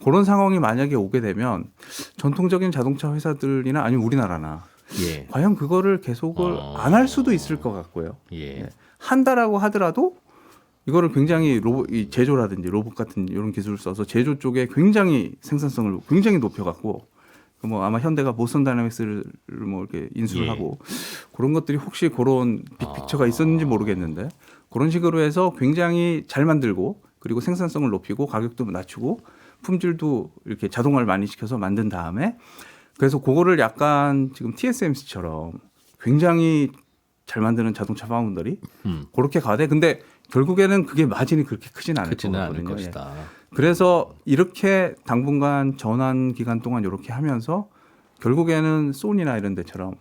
그런 상황이 만약에 오게 되면 전통적인 자동차 회사들이나 아니면 우리나라나 예. 과연 그거를 계속을 안 할 수도 있을 것 같고요. 예. 한다라고 하더라도 이거를 굉장히 이 제조라든지 로봇 같은 이런 기술을 써서 제조 쪽에 굉장히 생산성을 굉장히 높여갖고 뭐 아마 현대가 보스턴 다이나믹스를 뭐 이렇게 인수를 예. 하고 그런 것들이 혹시 그런 빅픽처가 있었는지 모르겠는데 그런 식으로 해서 굉장히 잘 만들고 그리고 생산성을 높이고 가격도 낮추고 품질도 이렇게 자동화를 많이 시켜서 만든 다음에 그래서 그거를 약간 지금 TSMC처럼 굉장히 잘 만드는 자동차 파운더리 그렇게 가되 근데 결국에는 그게 마진이 그렇게 크지는 않을 크지는 않을 거거든요. 것이다. 그래서 이렇게 당분간 전환 기간 동안 이렇게 하면서 결국에는 소니나 이런 데처럼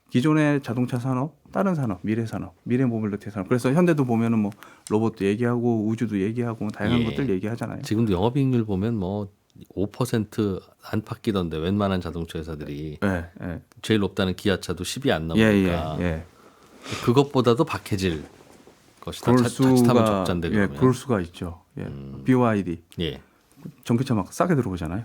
기존의 자동차 산업, 다른 산업, 미래 산업, 미래 모빌리티 산업. 그래서 현대도 보면은 뭐 로봇도 얘기하고 우주도 얘기하고 뭐 다양한 예. 것들 얘기하잖아요. 지금도 영업이익률 보면 뭐 5% 안팎이던데 웬만한 자동차 회사들이 예, 예. 제일 높다는 기아차도 10이 안 예, 넘으니까 예, 예. 그것보다도 박해질 것이다. 그럴 자칫하면 적자인데 예, 그러면. 그럴 수가 있죠. 예. BYD 예. 전기차 막 싸게 들어오잖아요.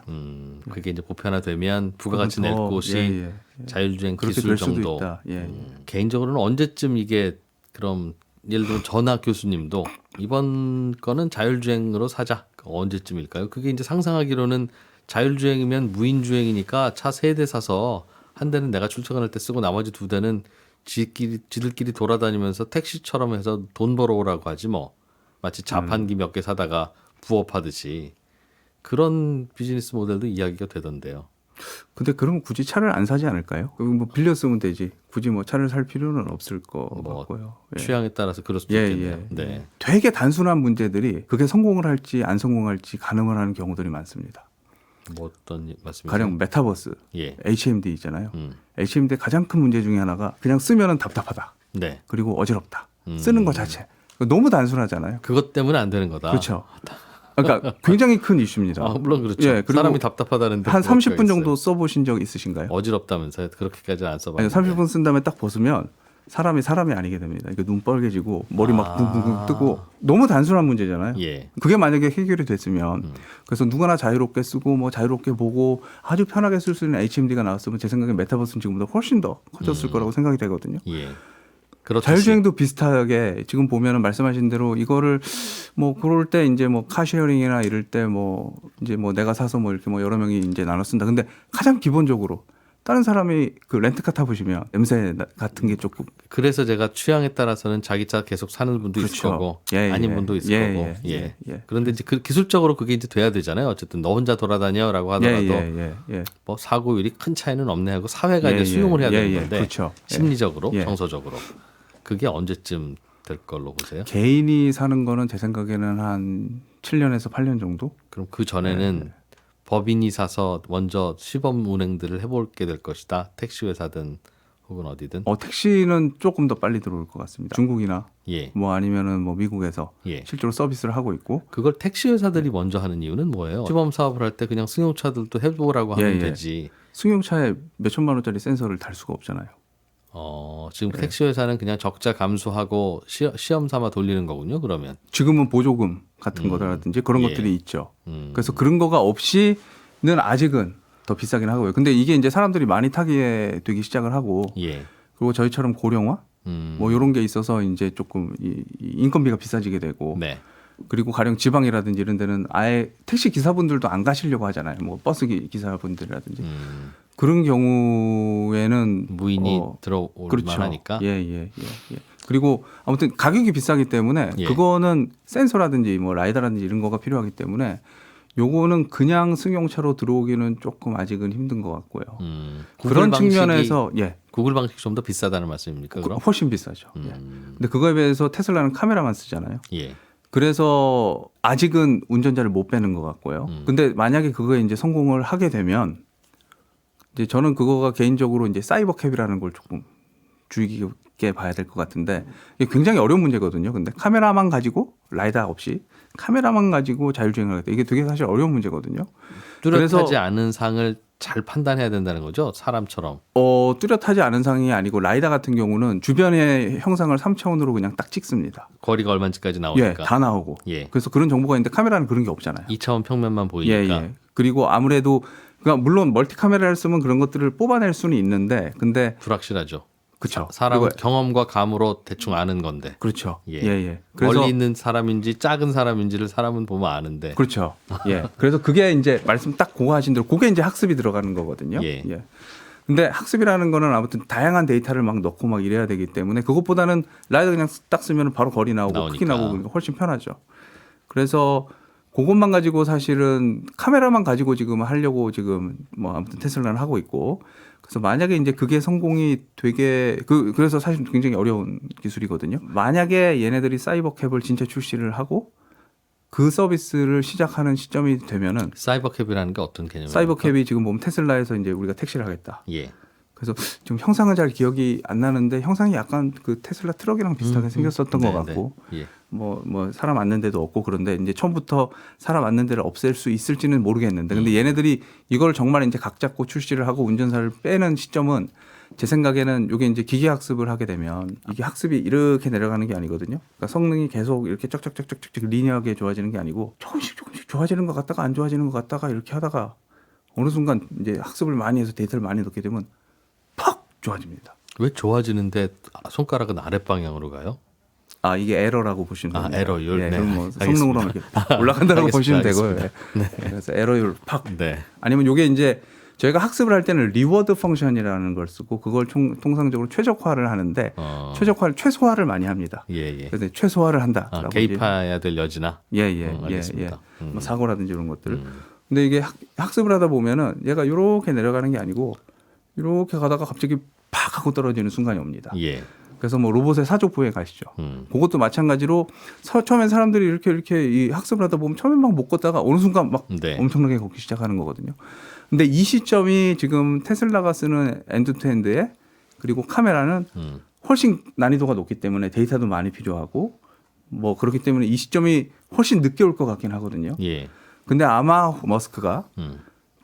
그게 이제 보편화되면 부가가치 그건 낼 더, 곳이 예, 예. 자율주행 그렇게 기술 될 수도 정도. 있다. 예. 개인적으로는 언제쯤 이게 그럼 예를 들면 전하 교수님도 이번 거는 자율주행으로 사자. 언제쯤일까요? 그게 이제 상상하기로는 자율주행이면 무인주행이니까 차 3대 사서 한 대는 내가 출퇴근할 때 쓰고 나머지 2대는 지들끼리 돌아다니면서 택시처럼 해서 돈 벌어오라고 하지 뭐. 마치 자판기 몇 개 사다가 부업하듯이 그런 비즈니스 모델도 이야기가 되던데요. 근데 그럼 굳이 차를 안 사지 않을까요? 뭐 빌려 쓰면 되지. 굳이 뭐 차를 살 필요는 없을 것 뭐 같고요. 예. 취향에 따라서 그럴 수도 예, 있겠네요. 예, 네. 예. 되게 단순한 문제들이 그게 성공을 할지 안 성공할지 가늠을 하는 경우들이 많습니다. 뭐 어떤 말씀이세요? 가령 메타버스, 예. HMD 있잖아요. 음. HMD 가장 큰 문제 중에 하나가 그냥 쓰면은 답답하다. 네. 그리고 어지럽다. 쓰는 것 자체. 너무 단순하잖아요. 그것 때문에 안 되는 거다. 그렇죠. 그러니까 굉장히 큰 이슈입니다. 아, 물론 그렇죠. 예, 그리고 사람이 답답하다는데 한 그거 30분 있어요. 정도 써보신 적 있으신가요? 어지럽다면서요? 그렇게까지는 안 아니, 써봤는데. 30분 쓴 다음에 딱 벗으면 사람이 아니게 됩니다. 이게 눈 빨개지고 머리 막 붕붕붕 뜨고 너무 단순한 문제잖아요. 예. 그게 만약에 해결이 됐으면 그래서 누구나 자유롭게 쓰고 뭐 자유롭게 보고 아주 편하게 쓸 수 있는 HMD가 나왔으면 제 생각에 메타버스는 지금보다 훨씬 더 커졌을 거라고 생각이 되거든요. 예. 그렇듯이. 자율주행도 비슷하게 지금 보면은 말씀하신 대로 이거를 뭐 그럴 때 이제 뭐 카쉐어링이나 이럴 때 뭐 이제 뭐 내가 사서 뭐 이렇게 뭐 여러 명이 이제 나눠 쓴다. 근데 가장 기본적으로 다른 사람이 그 렌트카 타보시면 냄새 같은 게 조금 그래서 제가 취향에 따라서는 자기 차 계속 사는 분도 있을 그렇죠. 거고 예, 아닌 예. 분도 있을 예, 거고. 예, 예. 예, 예. 그런데 이제 그 기술적으로 그게 이제 돼야 되잖아요. 어쨌든 너 혼자 돌아다녀라고 하더라도 예. 뭐 사고율이 큰 차이는 없네 하고 사회가 예, 이제 수용을 해야 예, 되는 예. 건데 그렇죠. 예. 심리적으로 예. 정서적으로 그게 언제쯤 될 걸로 보세요? 개인이 사는 거는 제 생각에는 한 7년에서 8년 정도? 그럼 그 전에는 법인이 사서 먼저 시범 운행들을 해볼게 될 것이다. 택시 회사든 혹은 어디든. 택시는 조금 더 빨리 들어올 것 같습니다. 중국이나 예. 뭐 아니면은 뭐 미국에서 예. 실제로 서비스를 하고 있고 그걸 택시 회사들이 먼저 하는 이유는 뭐예요? 시범 사업을 할 때 그냥 승용차들도 해보라고 하면 예, 예. 되지. 승용차에 몇 천만 원짜리 센서를 달 수가 없잖아요. 지금 택시 회사는 그냥 적자 감수하고 시험 삼아 돌리는 거군요. 그러면. 지금은 보조금 같은 거라든지 그런 예. 것들이 있죠. 그래서 그런 거가 없이는 아직은 더 비싸긴 하고요. 근데 이게 이제 사람들이 많이 타게 되기 시작을 하고 예. 그리고 저희처럼 고령화 뭐 이런 게 있어서 이제 조금 이 인건비가 비싸지게 되고 네. 그리고 가령 지방이라든지 이런 데는 아예 택시 기사분들도 안 가시려고 하잖아요. 뭐 버스 기사분들이라든지 그런 경우에는 무인이 들어올 그렇죠. 만하니까. 예. 그리고 아무튼 가격이 비싸기 때문에 예. 그거는 센서라든지 뭐 라이다라든지 이런 거가 필요하기 때문에 요거는 그냥 승용차로 들어오기는 조금 아직은 힘든 것 같고요. 그런 측면에서 구글 방식이 좀 더 비싸다는 말씀입니까? 그럼? 훨씬 비싸죠. 예. 근데 그거에 비해서 테슬라는 카메라만 쓰잖아요. 예. 그래서 아직은 운전자를 못 빼는 것 같고요. 근데 만약에 그거에 이제 성공을 하게 되면 이제 저는 그거가 개인적으로 이제 사이버 캡이라는 걸 조금 주의 깊게 봐야 될 것 같은데 이게 굉장히 어려운 문제거든요. 근데 카메라만 가지고 라이다 없이 카메라만 가지고 자율주행을 하겠다. 이게 되게 사실 어려운 문제거든요. 뚜렷하지 않은 상을 잘 판단해야 된다는 거죠. 사람처럼. 뚜렷하지 않은 상이 아니고 라이다 같은 경우는 주변의 형상을 3차원으로 그냥 딱 찍습니다. 거리가 얼마인지까지 나오니까. 다 나오고. 예. 그래서 그런 정보가 있는데 카메라는 그런 게 없잖아요. 2차원 평면만 보이니까. 예. 그리고 아무래도 그러니까 물론 멀티 카메라를 쓰면 그런 것들을 뽑아낼 수는 있는데 근데 불확실하죠. 그렇죠. 사람 그리고- 경험과 감으로 대충 아는 건데. 그렇죠. 예. 예. 멀리 있는 사람인지 작은 사람인지를 사람은 보면 아는데. 그렇죠. 예. 그래서 그게 이제 말씀 딱 그거 하신 대로 그게 이제 학습이 들어가는 거거든요. 예. 근데 학습이라는 거는 아무튼 다양한 데이터를 막 넣고 막 이래야 되기 때문에 그것보다는 라이더 그냥 딱 쓰면 바로 거리 나오고 크기 나오니까. 나오고 그러니까 훨씬 편하죠. 그래서 그것만 가지고 사실은 카메라만 가지고 지금 하려고 지금 뭐 아무튼 테슬라는 하고 있고 그래서 만약에 이제 그게 성공이 되게 그래서 사실 굉장히 어려운 기술이거든요. 만약에 얘네들이 사이버캡을 진짜 출시를 하고 그 서비스를 시작하는 시점이 되면은 사이버캡이라는 게 어떤 개념입니까? 사이버캡이 지금 보면 테슬라에서 이제 우리가 택시를 하겠다. 예. 그래서 지금 형상은 잘 기억이 안 나는데 형상이 약간 그 테슬라 트럭이랑 비슷하게 생겼었던 것 같고 예. 뭐 사람 앉는 데도 없고 그런데 이제 처음부터 사람 앉는 데를 없앨 수 있을지는 모르겠는데 근데 얘네들이 이걸 정말 이제 각 잡고 출시를 하고 운전사를 빼는 시점은 제 생각에는 이게 이제 기계 학습을 하게 되면 이게 학습이 이렇게 내려가는 게 아니거든요. 그러니까 성능이 계속 이렇게 쩍쩍쩍쩍쩍 리니어하게 좋아지는 게 아니고 조금씩 좋아지는 것 같다가 안 좋아지는 것 같다가 이렇게 하다가 어느 순간 이제 학습을 많이 해서 데이터를 많이 넣게 되면 팍 좋아집니다. 왜 좋아지는데 손가락은 아랫방향으로 가요? 아 이게 에러라고 보시면 됩니다. 에러율. 예, 네. 그럼 뭐 알겠습니다. 성능으로 이렇게 올라간다고 보시면 되고요. 알겠습니다. 예. 그래서 에러율 팍. 네. 아니면 이게 이제 저희가 학습을 할 때는 리워드 펑션이라는 걸 쓰고 그걸 통상적으로 최적화를 하는데 최소화를 많이 합니다. 예. 그래서 최소화를 한다라고 개입해야 될 여지나. 알겠습니다. 뭐 사고라든지 이런 것들. 근데 이게 학습을 하다 보면은 얘가 이렇게 내려가는 게 아니고 이렇게 가다가 갑자기 팍 하고 떨어지는 순간이 옵니다. 예. 그래서 뭐 로봇의 사족보에 가시죠. 그것도 마찬가지로 처음엔 사람들이 이렇게 이 학습을 하다 보면 처음엔 막 못 걷다가 어느 순간 막 네. 엄청나게 걷기 시작하는 거거든요. 근데 이 시점이 지금 테슬라가 쓰는 엔드투엔드에 그리고 카메라는 훨씬 난이도가 높기 때문에 데이터도 많이 필요하고 뭐 그렇기 때문에 이 시점이 훨씬 늦게 올 것 같긴 하거든요. 예. 근데 아마 머스크가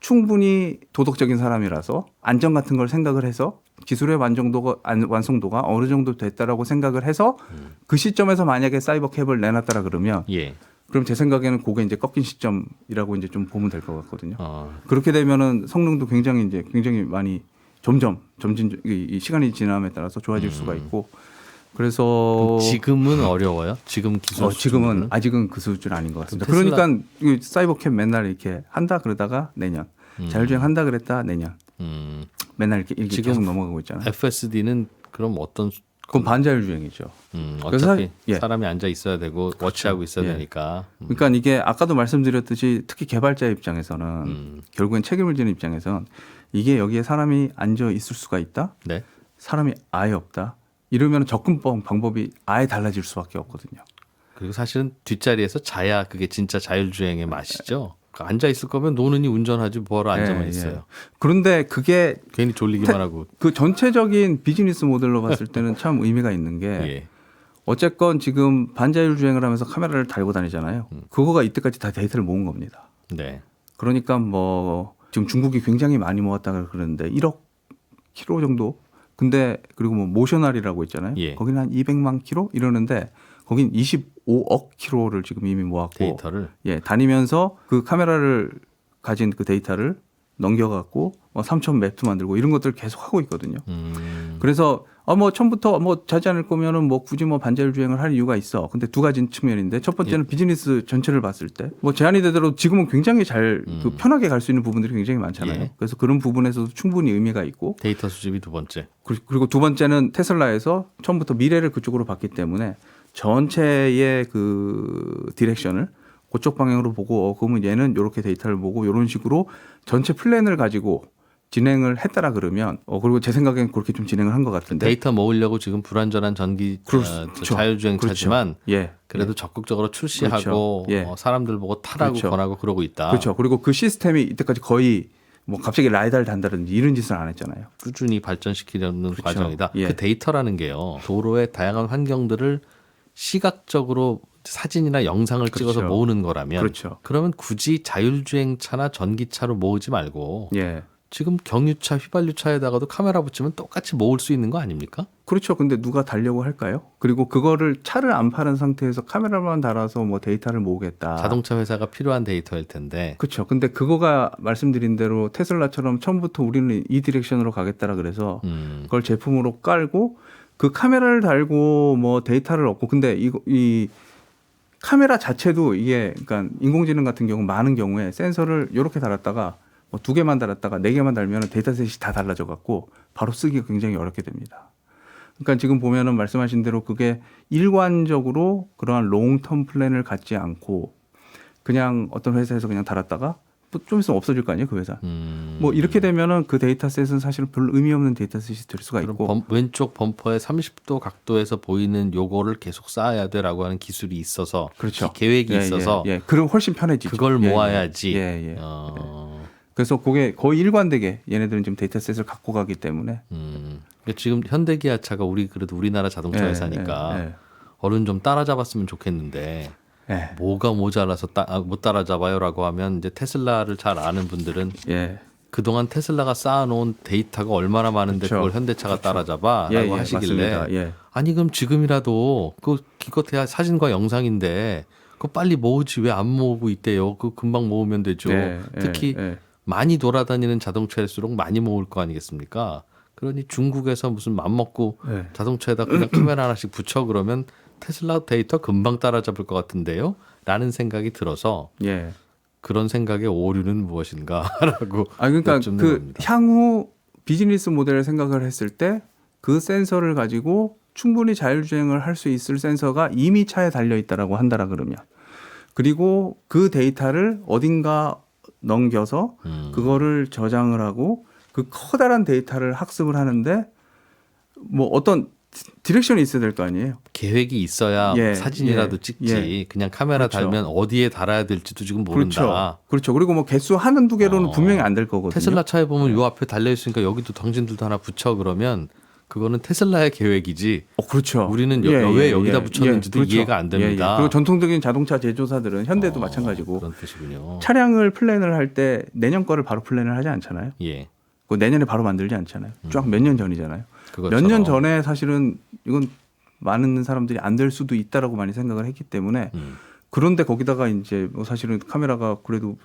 충분히 도덕적인 사람이라서 안전 같은 걸 생각을 해서 기술의 완성도가 어느 정도 됐다라고 생각을 해서 그 시점에서 만약에 사이버캡을 내놨다라 그러면 예. 그럼 제 생각에는 그게 이제 꺾인 시점이라고 이제 좀 보면 될 것 같거든요. 어. 그렇게 되면은 성능도 굉장히 많이 점점 이 시간이 지남에 따라서 좋아질 수가 있고 그래서 지금은 어려워요? 지금 기술 지금은 수준으로는? 아직은 그 수준 아닌 것 같습니다. 테슬라- 그러니까 이 사이버캡 맨날 이렇게 한다 그러다가 내년 자율주행 한다 그랬다 내년 맨날 이렇게 지금 계속 넘어가고 있잖아요. FSD는 그럼 어떤 그건 반자율주행이죠. 그래서 어차피 예. 사람이 앉아 있어야 되고 워치하고 있어야 예. 되니까. 그러니까 이게 아까도 말씀드렸듯이 특히 개발자 입장에서는 결국엔 책임을 지는 입장에선 이게 여기에 사람이 앉아 있을 수가 있다. 네. 사람이 아예 없다. 이러면 접근법 방법이 아예 달라질 수밖에 없거든요. 그리고 사실은 뒷자리에서 자야 그게 진짜 자율주행의 맛이죠. 앉아 있을 거면 노는이 운전하지 뭐하러 앉아만 예, 있어요. 예. 그런데 그게 괜히 졸리기만 하고. 그 전체적인 비즈니스 모델로 봤을 때는 참 의미가 있는 게 예. 어쨌건 지금 반자율 주행을 하면서 카메라를 달고 다니잖아요. 그거가 이때까지 다 데이터를 모은 겁니다. 네. 그러니까 뭐 지금 중국이 굉장히 많이 모았다 그러는데 1억 킬로 정도. 근데 그리고 뭐 모셔널이라고 있잖아요. 예. 거기는 한 200만 킬로 이러는데 거긴 25억 킬로를 지금 이미 모았고 데이터를. 예, 다니면서 그 카메라를 가진 그 데이터를 넘겨갖고 3천 맵도 만들고 이런 것들을 계속 하고 있거든요. 그래서 뭐 처음부터 뭐 자지 않을 거면은 뭐 굳이 뭐 반자율 주행을 할 이유가 있어. 근데 두 가지 측면인데 첫 번째는 비즈니스 전체를 봤을 때 뭐 제한이 되더라도 지금은 굉장히 잘 그 편하게 갈 수 있는 부분들이 굉장히 많잖아요. 예. 그래서 그런 부분에서도 충분히 의미가 있고 데이터 수집이 두 번째. 그리고 두 번째는 테슬라에서 처음부터 미래를 그쪽으로 봤기 때문에 전체의 그 디렉션을 그쪽 방향으로 보고 그러면 얘는 이렇게 데이터를 보고 이런 식으로 전체 플랜을 가지고 진행을 했다라 그러면 그리고 제 생각엔 그렇게 좀 진행을 한 것 같은데 데이터 모으려고 지금 불완전한 전기 그렇죠. 자율주행 차지만 예. 그래도 적극적으로 출시하고 그렇죠. 예. 사람들 보고 타라고 그렇죠. 권하고 그러고 있다. 그렇죠. 그리고 그 시스템이 이때까지 거의 뭐 갑자기 라이다를 단다든지 이런 짓을 안 했잖아요. 꾸준히 발전시키려는 그렇죠. 과정이다. 예. 그 데이터라는 게요. 도로의 다양한 환경들을 시각적으로 사진이나 영상을 찍어서 그렇죠. 모으는 거라면 그렇죠. 그러면 굳이 자율주행차나 전기차로 모으지 말고 예. 지금 경유차, 휘발유차에다가도 카메라 붙이면 똑같이 모을 수 있는 거 아닙니까? 그렇죠. 근데 누가 달려고 할까요? 그리고 그거를 차를 안 파는 상태에서 카메라만 달아서 뭐 데이터를 모으겠다. 자동차 회사가 필요한 데이터일 텐데. 그렇죠. 근데 그거가 말씀드린 대로 테슬라처럼 처음부터 우리는 이 디렉션으로 가겠다라 그래서 그걸 제품으로 깔고 그 카메라를 달고 뭐 데이터를 얻고 근데 이 카메라 자체도 이게 그러니까 인공지능 같은 경우 많은 경우에 센서를 이렇게 달았다가 뭐 2개만 달았다가 4개만 달면 데이터셋이 다 달라져 갖고 바로 쓰기가 굉장히 어렵게 됩니다. 그러니까 지금 보면은 말씀하신 대로 그게 일관적으로 그러한 롱텀 플랜을 갖지 않고 그냥 어떤 회사에서 그냥 달았다가 좀 있으면 없어질 거 아니에요, 그 회사. 뭐 이렇게 되면은 그 데이터셋은 사실은 별로 의미 없는 데이터셋이 될 수가 있고. 왼쪽 범퍼의 30도 각도에서 보이는 요거를 계속 쌓아야 돼라고 하는 기술이 있어서 그렇죠. 계획이 있어서 그럼 훨씬 편해지죠. 그걸 모아야지. 그래서 그게 거의 일관되게 얘네들은 지금 데이터셋을 갖고 가기 때문에. 그러니까 지금 현대기아차가 그래도 우리나라 자동차 회사니까 얼른 좀 따라잡았으면 좋겠는데 뭐가 모자라서 못 따라잡아요라고 하면 이제 테슬라를 잘 아는 분들은 그동안 테슬라가 쌓아놓은 데이터가 얼마나 많은데 그렇죠. 그걸 현대차가 따라잡아라고 하시길래 아니 그럼 지금이라도 기껏해야 사진과 영상인데 그거 빨리 모으지 왜 안 모으고 있대요. 그 금방 모으면 되죠. 특히 많이 돌아다니는 자동차일수록 많이 모을 거 아니겠습니까? 그러니 중국에서 무슨 맘먹고 자동차에다 그냥 카메라 하나씩 붙여 그러면 테슬라 데이터 금방 따라잡을 것 같은데요? 라는 생각이 들어서 그런 생각의 오류는 무엇인가라고 그러니까 여쭙는 그 겁니다. 향후 비즈니스 모델을 생각을 했을 때 그 센서를 가지고 충분히 자율주행을 할 수 있을 센서가 이미 차에 달려 있다라고 한다라 그러면 그리고 그 데이터를 어딘가 넘겨서 그거를 저장을 하고 그 커다란 데이터를 학습을 하는데 뭐 어떤 디렉션이 있어야 될 거 아니에요. 계획이 있어야 사진이라도 찍지. 그냥 카메라 달면 어디에 달아야 될지도 지금 모른다. 그렇죠. 그리고 뭐 개수 한두 개로는 분명히 안 될 거거든요. 테슬라 차에 보면 요 앞에 달려 있으니까 여기도 당신들도 하나 붙여 그러면 그거는 테슬라의 계획이지. 그렇죠. 우리는 왜 여기다 붙였는지도 그렇죠. 이해가 안 됩니다. 그리고 전통적인 자동차 제조사들은 현대도 마찬가지고 그런 뜻이군요. 차량을 플랜을 할 때 내년 거를 바로 플랜을 하지 않잖아요. 그 내년에 바로 만들지 않잖아요. 쫙 몇 년 전이잖아요. 몇 년 전에 사실은 이건 많은 사람들이 안 될 수도 있다라고 많이 생각을 했기 때문에 그런데 거기다가 이제 뭐 사실은 카메라가 그래도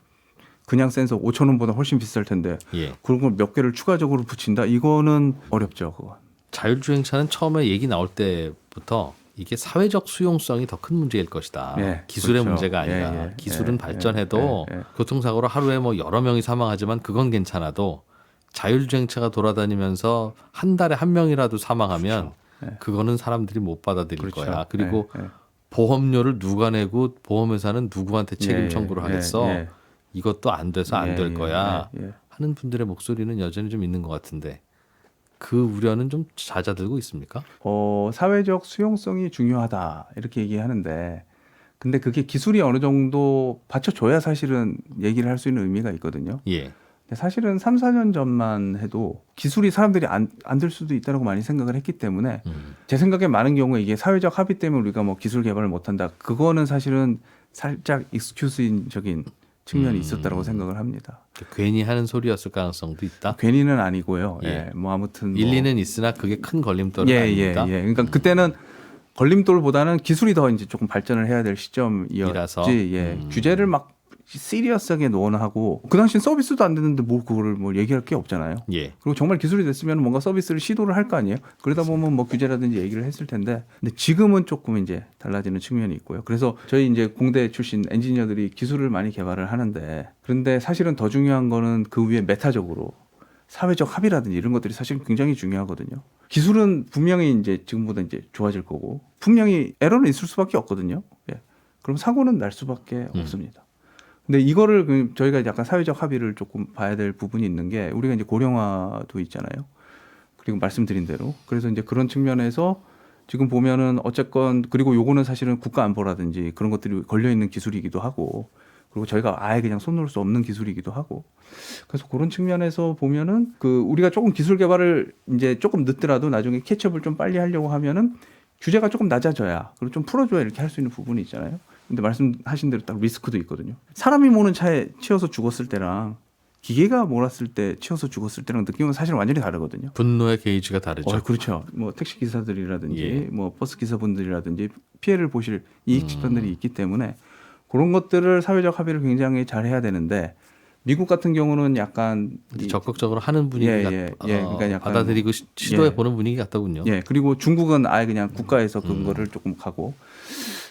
그냥 센서 5천 원보다 훨씬 비쌀 텐데 그런 걸 몇 개를 추가적으로 붙인다 이거는 어렵죠. 그거. 자율주행차는 처음에 얘기 나올 때부터 이게 사회적 수용성이 더 큰 문제일 것이다. 기술의 그렇죠. 문제가 아니라 기술은 발전해도 교통사고로 하루에 뭐 여러 명이 사망하지만 그건 괜찮아도 자율주행차가 돌아다니면서 한 달에 한 명이라도 사망하면 그거는 사람들이 못 받아들일 거야. 그리고 보험료를 누가 내고 보험회사는 누구한테 책임 청구를 하겠어. 이것도 안 돼서 안 될 거야 하는 분들의 목소리는 여전히 좀 있는 것 같은데 그 우려는 좀 잦아들고 있습니까? 사회적 수용성이 중요하다 이렇게 얘기하는데 근데 그게 기술이 어느 정도 받쳐줘야 사실은 얘기를 할 수 있는 의미가 있거든요. 사실은 3, 4년 전만 해도 기술이 사람들이 안 될 수도 있다고 많이 생각을 했기 때문에 제 생각에 많은 경우에 이게 사회적 합의 때문에 우리가 뭐 기술 개발을 못한다. 그거는 사실은 살짝 익스큐즈적인 측면이 있었다고 생각을 합니다. 괜히 하는 소리였을 가능성도 있다. 괜히는 아니고요. 뭐 아무튼 일리는 있으나 그게 큰 걸림돌은 아닙니다. 그러니까 그때는 걸림돌보다는 기술이 더 이제 조금 발전을 해야 될 시점이었지. 규제를 막 시리어스하게 논하고 그 당시엔 서비스도 안 됐는데 뭐 그거를 뭐 얘기할 게 없잖아요. 그리고 정말 기술이 됐으면 뭔가 서비스를 시도를 할 거 아니에요. 그러다 보면 뭐 규제라든지 얘기를 했을 텐데 근데 지금은 조금 이제 달라지는 측면이 있고요. 그래서 저희 이제 공대 출신 엔지니어들이 기술을 많이 개발을 하는데 그런데 사실은 더 중요한 거는 그 위에 메타적으로 사회적 합의라든지 이런 것들이 사실 굉장히 중요하거든요. 기술은 분명히 이제 지금보다 이제 좋아질 거고 분명히 에러는 있을 수밖에 없거든요. 그럼 사고는 날 수밖에 없습니다. 근데 이거를 저희가 약간 사회적 합의를 조금 봐야 될 부분이 있는 게 우리가 이제 고령화도 있잖아요. 그리고 말씀드린 대로 그래서 이제 그런 측면에서 지금 보면은 어쨌건 그리고 요거는 사실은 국가 안보라든지 그런 것들이 걸려 있는 기술이기도 하고 그리고 저희가 아예 그냥 손 놓을 수 없는 기술이기도 하고 그래서 그런 측면에서 보면은 그 우리가 조금 기술 개발을 이제 조금 늦더라도 나중에 캐치업을 좀 빨리 하려고 하면은 규제가 조금 낮아져야 그리고 좀 풀어줘야 이렇게 할 수 있는 부분이 있잖아요. 근데 말씀하신 대로 딱 리스크도 있거든요. 사람이 모는 차에 치여서 죽었을 때랑 기계가 몰았을 때 치여서 죽었을 때랑 느낌은 사실 완전히 다르거든요. 분노의 게이지가 다르죠. 그렇죠. 뭐 택시 기사들이라든지 예. 뭐 버스 기사분들이라든지 피해를 보실 이익 집단들이 있기 때문에 그런 것들을 사회적 합의를 굉장히 잘 해야 되는데 미국 같은 경우는 약간 적극적으로 하는 분위기가 그러니까 약간 받아들이고 시도해 보는 분위기 같더군요. 예, 그리고 중국은 아예 그냥 국가에서 그거를 조금 가고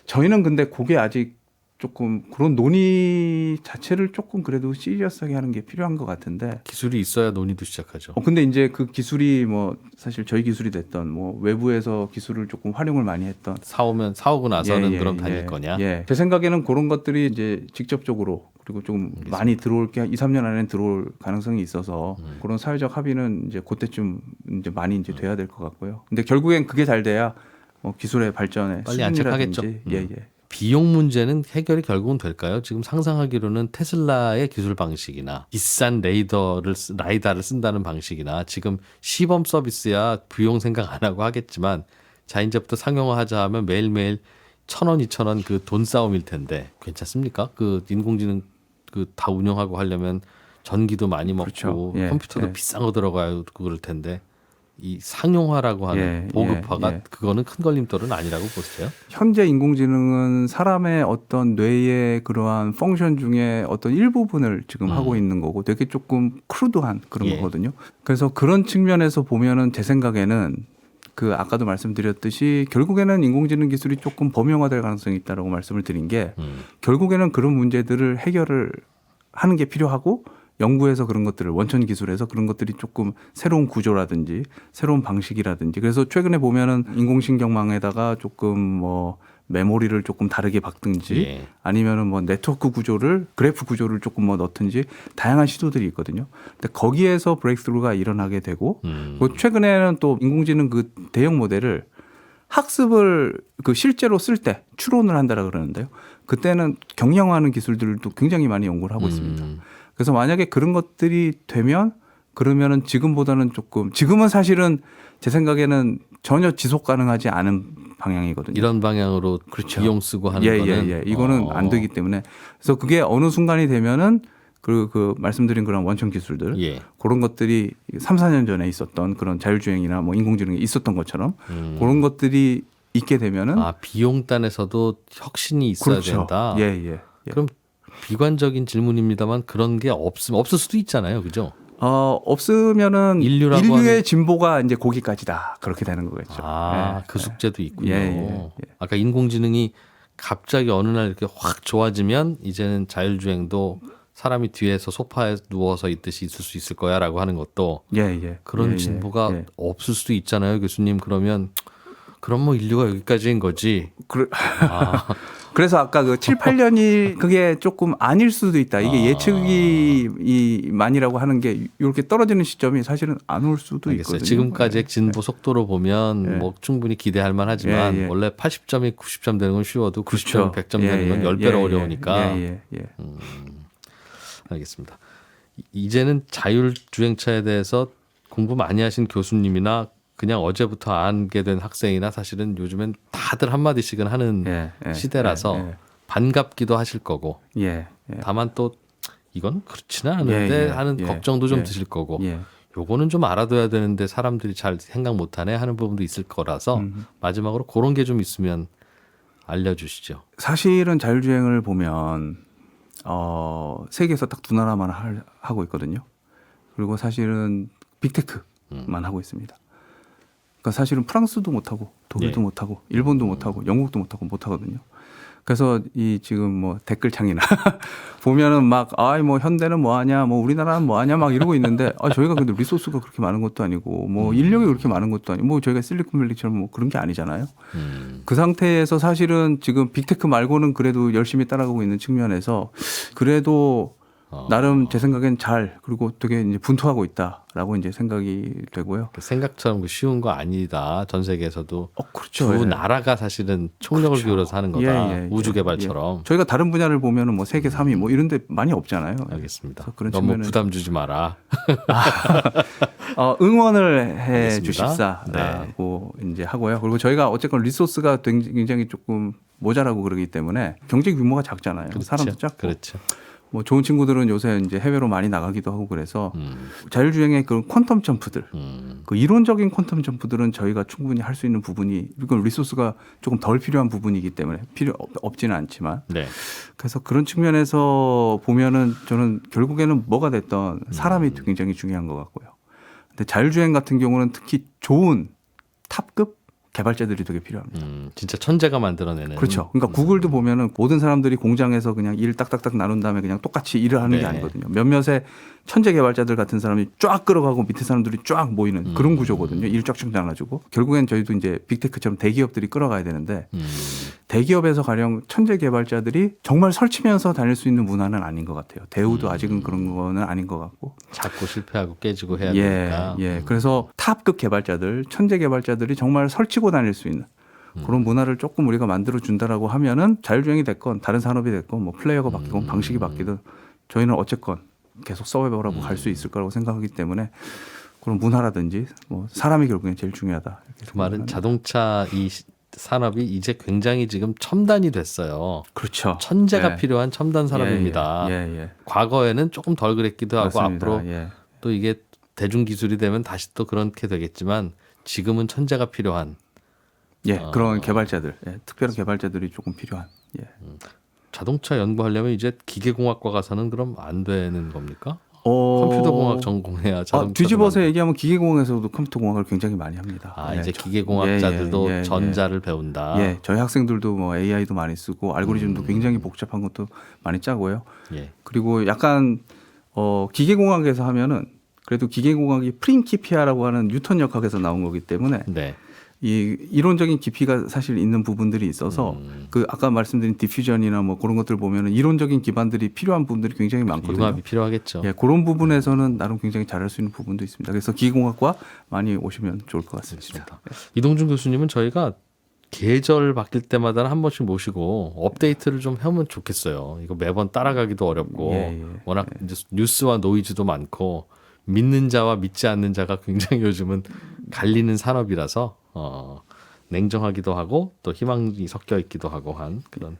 저희는 근데 그게 아직 조금 그런 논의 자체를 조금 그래도 시리어스하게 하는 게 필요한 것 같은데 기술이 있어야 논의도 시작하죠. 근데 이제 그 기술이 뭐 사실 저희 기술이 됐던 뭐 외부에서 기술을 조금 활용을 많이 했던 사오고 나서는 예, 그럼 예, 다닐 예. 거냐? 예. 제 생각에는 그런 것들이 이제 직접적으로 그리고 좀 많이 들어올 게 2, 3년 안에 들어올 가능성이 있어서 그런 사회적 합의는 이제 그때쯤 이제 많이 이제 돼야 될 것 같고요. 근데 결국엔 그게 잘 돼야 기술의 발전에 빨리 안착하겠죠. 예. 비용 문제는 해결이 결국은 될까요? 지금 상상하기로는 테슬라의 기술 방식이나 비싼 라이다를 쓴다는 방식이나 지금 시범 서비스야 비용 생각 안 하고 하겠지만 자 이제부터 상용화하자 하면 매일매일 1,000원, 2,000원 그 돈 싸움일 텐데 괜찮습니까? 그 인공지능 그 다 운영하고 하려면 전기도 많이 먹고 그렇죠. 예, 컴퓨터도 예. 비싼 거 들어가요 그럴 텐데 이 상용화라고 하는 보급화가 그거는 큰 걸림돌은 아니라고 보세요? 현재 인공지능은 사람의 어떤 뇌의 그러한 펑션 중에 어떤 일부분을 지금 하고 있는 거고 되게 조금 크루드한 그런 거거든요. 그래서 그런 측면에서 보면은 제 생각에는 그 아까도 말씀드렸듯이 결국에는 인공지능 기술이 조금 범용화될 가능성이 있다라고 말씀을 드린 게 결국에는 그런 문제들을 해결을 하는 게 필요하고 연구해서 그런 것들을 원천 기술에서 그런 것들이 조금 새로운 구조라든지 새로운 방식이라든지 그래서 최근에 보면은 인공신경망에다가 조금 뭐 메모리를 조금 다르게 박든지 아니면은 뭐 네트워크 구조를 그래프 구조를 조금 뭐 넣든지 다양한 시도들이 있거든요. 근데 거기에서 브레이크스루가 일어나게 되고 그리고 최근에는 또 인공지능 그 대형 모델을 학습을 그 실제로 쓸 때 추론을 한다라 그러는데요. 그때는 경량화하는 기술들도 굉장히 많이 연구를 하고 있습니다. 그래서 만약에 그런 것들이 되면 그러면은 지금보다는 조금 지금은 사실은 제 생각에는 전혀 지속 가능하지 않은 방향이거든요. 이런 방향으로 그렇죠. 비용 쓰고 하는 거는 이거는 안 되기 때문에 그래서 그게 어느 순간이 되면은 그 말씀드린 그런 원천 기술들 그런 것들이 3, 4년 전에 있었던 그런 자율주행이나 뭐 인공지능이 있었던 것처럼 그런 것들이 있게 되면은 비용단에서도 혁신이 있어야 된다. 예. 그럼 비관적인 질문입니다만 그런 게 없을 수도 있잖아요, 그죠? 없으면은 인류의 진보가 이제 거기까지다 그렇게 되는 거겠죠. 그 숙제도 있군요. 예. 아까 인공지능이 갑자기 어느 날 이렇게 확 좋아지면 이제는 자율주행도 사람이 뒤에서 소파에 누워서 있듯이 있을 수 있을 거야라고 하는 것도 그런 진보가 없을 수도 있잖아요, 교수님. 그럼 뭐 인류가 여기까지인 거지. 그래서 아까 그 7, 8년이 그게 조금 아닐 수도 있다. 이게 예측이 만이라고 하는 게 이렇게 떨어지는 시점이 사실은 안 올 수도 알겠어요. 있거든요. 지금까지의 진보 속도로 보면 뭐 충분히 기대할 만하지만 원래 80점이 90점 되는 건 쉬워도 90점이 100점 되는 건 10배로 어려우니까. 알겠습니다. 이제는 자율주행차에 대해서 공부 많이 하신 교수님이나 그냥 어제부터 알게 된 학생이나 사실은 요즘엔 다들 한마디씩은 하는 시대라서 반갑기도 하실 거고 다만 또 이건 그렇지는 않은데 하는 걱정도 좀 드실 거고 요거는 좀 알아둬야 되는데 사람들이 잘 생각 못하네 하는 부분도 있을 거라서 마지막으로 그런 게 좀 있으면 알려주시죠. 사실은 자율주행을 보면 세계에서 딱 두 나라만 하고 있거든요. 그리고 사실은 빅테크만 하고 있습니다. 그러니까 사실은 프랑스도 못하고 독일도 못하고 일본도 못하고 영국도 못하거든요. 그래서 이 지금 뭐 댓글창이나 보면은 막 뭐 현대는 뭐하냐 뭐 우리나라는 뭐하냐 막 이러고 있는데 저희가 근데 리소스가 그렇게 많은 것도 아니고 뭐 인력이 그렇게 많은 것도 아니고 뭐 저희가 실리콘밸리처럼 뭐 그런 게 아니잖아요. 그 상태에서 사실은 지금 빅테크 말고는 그래도 열심히 따라가고 있는 측면에서 그래도 나름 제 생각엔 잘 그리고 되게 이제 분투하고 있다라고 이제 생각이 되고요. 생각처럼 쉬운 거 아니다. 전 세계에서도 그렇죠. 두 나라가 사실은 총력을 기울여서 하는 거다. 우주 개발처럼. 저희가 다른 분야를 보면은 뭐 세계 3위 뭐 이런데 많이 없잖아요. 알겠습니다. 그런 너무 측면은 부담 주지 마라. 응원을 해 주십사라고 이제 하고요. 그리고 저희가 어쨌건 리소스가 굉장히 조금 모자라고 그러기 때문에 경제 규모가 작잖아요. 사람도 작고. 그렇죠. 뭐 좋은 친구들은 요새 이제 해외로 많이 나가기도 하고 그래서 자율주행의 그런 퀀텀 점프들, 그 이론적인 퀀텀 점프들은 저희가 충분히 할 수 있는 부분이, 이건 리소스가 조금 덜 필요한 부분이기 때문에 없지는 않지만, 네. 그래서 그런 측면에서 보면은 저는 결국에는 뭐가 됐던 사람이 굉장히 중요한 것 같고요. 근데 자율주행 같은 경우는 특히 좋은 탑급 개발자들이 되게 필요합니다. 진짜 천재가 만들어내는. 그렇죠. 그러니까 구글도 보면은 모든 사람들이 공장에서 그냥 일 딱딱딱 나눈 다음에 그냥 똑같이 일을 하는 게 네. 아니거든요. 몇몇의 천재 개발자들 같은 사람이 쫙 끌어가고 밑에 사람들이 쫙 모이는 그런 구조거든요. 일 쫙쫙 나눠주고 결국엔 저희도 이제 빅테크처럼 대기업들이 끌어가야 되는데 대기업에서 가령 천재 개발자들이 정말 설치면서 다닐 수 있는 문화는 아닌 것 같아요. 대우도 아직은 그런 거는 아닌 것 같고. 자꾸 실패하고 깨지고 해야 예, 되니까. 예. 그래서 탑급 개발자들, 천재 개발자들이 정말 설치고 다닐 수 있는 그런 문화를 조금 우리가 만들어 준다라고 하면은 자율주행이 됐건 다른 산업이 됐건 뭐 플레이어가 바뀌건 방식이 바뀌든 저희는 어쨌건 계속 서바이벌하고 갈 수 있을 거라고 생각하기 때문에 그런 문화라든지 뭐 사람이 결국엔 제일 중요하다. 이렇게 그 말은 생각합니다. 자동차 이 산업이 이제 굉장히 지금 첨단이 됐어요. 그렇죠. 천재가 예. 필요한 첨단 산업입니다. 예, 예, 예. 과거에는 조금 덜 그랬기도 하고 그렇습니다. 앞으로 예. 또 이게 대중 기술이 되면 다시 또 그렇게 되겠지만 지금은 천재가 필요한 예, 그런 개발자들, 예, 특별한 개발자들이 조금 필요한. 예. 자동차 연구하려면 이제 기계공학과 가서는 그럼 안 되는 겁니까? 컴퓨터공학 전공해야 자동차. 뒤집어서 얘기하면 기계공학에서도 컴퓨터공학을 굉장히 많이 합니다. 아 예. 이제 기계공학자들도 예, 예, 예, 전자를 배운다. 예, 저희 학생들도 뭐 AI도 많이 쓰고 알고리즘도 굉장히 복잡한 것도 많이 짜고요. 예. 그리고 약간 기계공학에서 하면은 그래도 기계공학이 프린키피아라고 하는 뉴턴 역학에서 나온 거기 때문에 네. 이 이론적인 깊이가 사실 있는 부분들이 있어서 그 아까 말씀드린 디퓨전이나 뭐 그런 것들 보면은 이론적인 기반들이 필요한 부분들이 굉장히 많거든요. 융합이 필요하겠죠. 예, 그런 부분에서는 나름 굉장히 잘할 수 있는 부분도 있습니다. 그래서 기계공학과 많이 오시면 좋을 것 같습니다. 이동준 교수님은 저희가 계절 바뀔 때마다 한 번씩 모시고 업데이트를 좀 하면 좋겠어요. 이거 매번 따라가기도 어렵고 예, 예, 워낙 이제 뉴스와 노이즈도 많고 믿는 자와 믿지 않는 자가 굉장히 요즘은 갈리는 산업이라서 냉정하기도 하고 또 희망이 섞여 있기도 하고 한 그런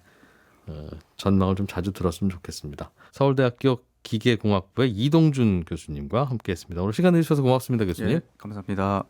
전망을 좀 자주 들었으면 좋겠습니다. 서울대학교 기계공학부의 이동준 교수님과 함께했습니다. 오늘 시간 내주셔서 고맙습니다, 교수님. 예, 감사합니다.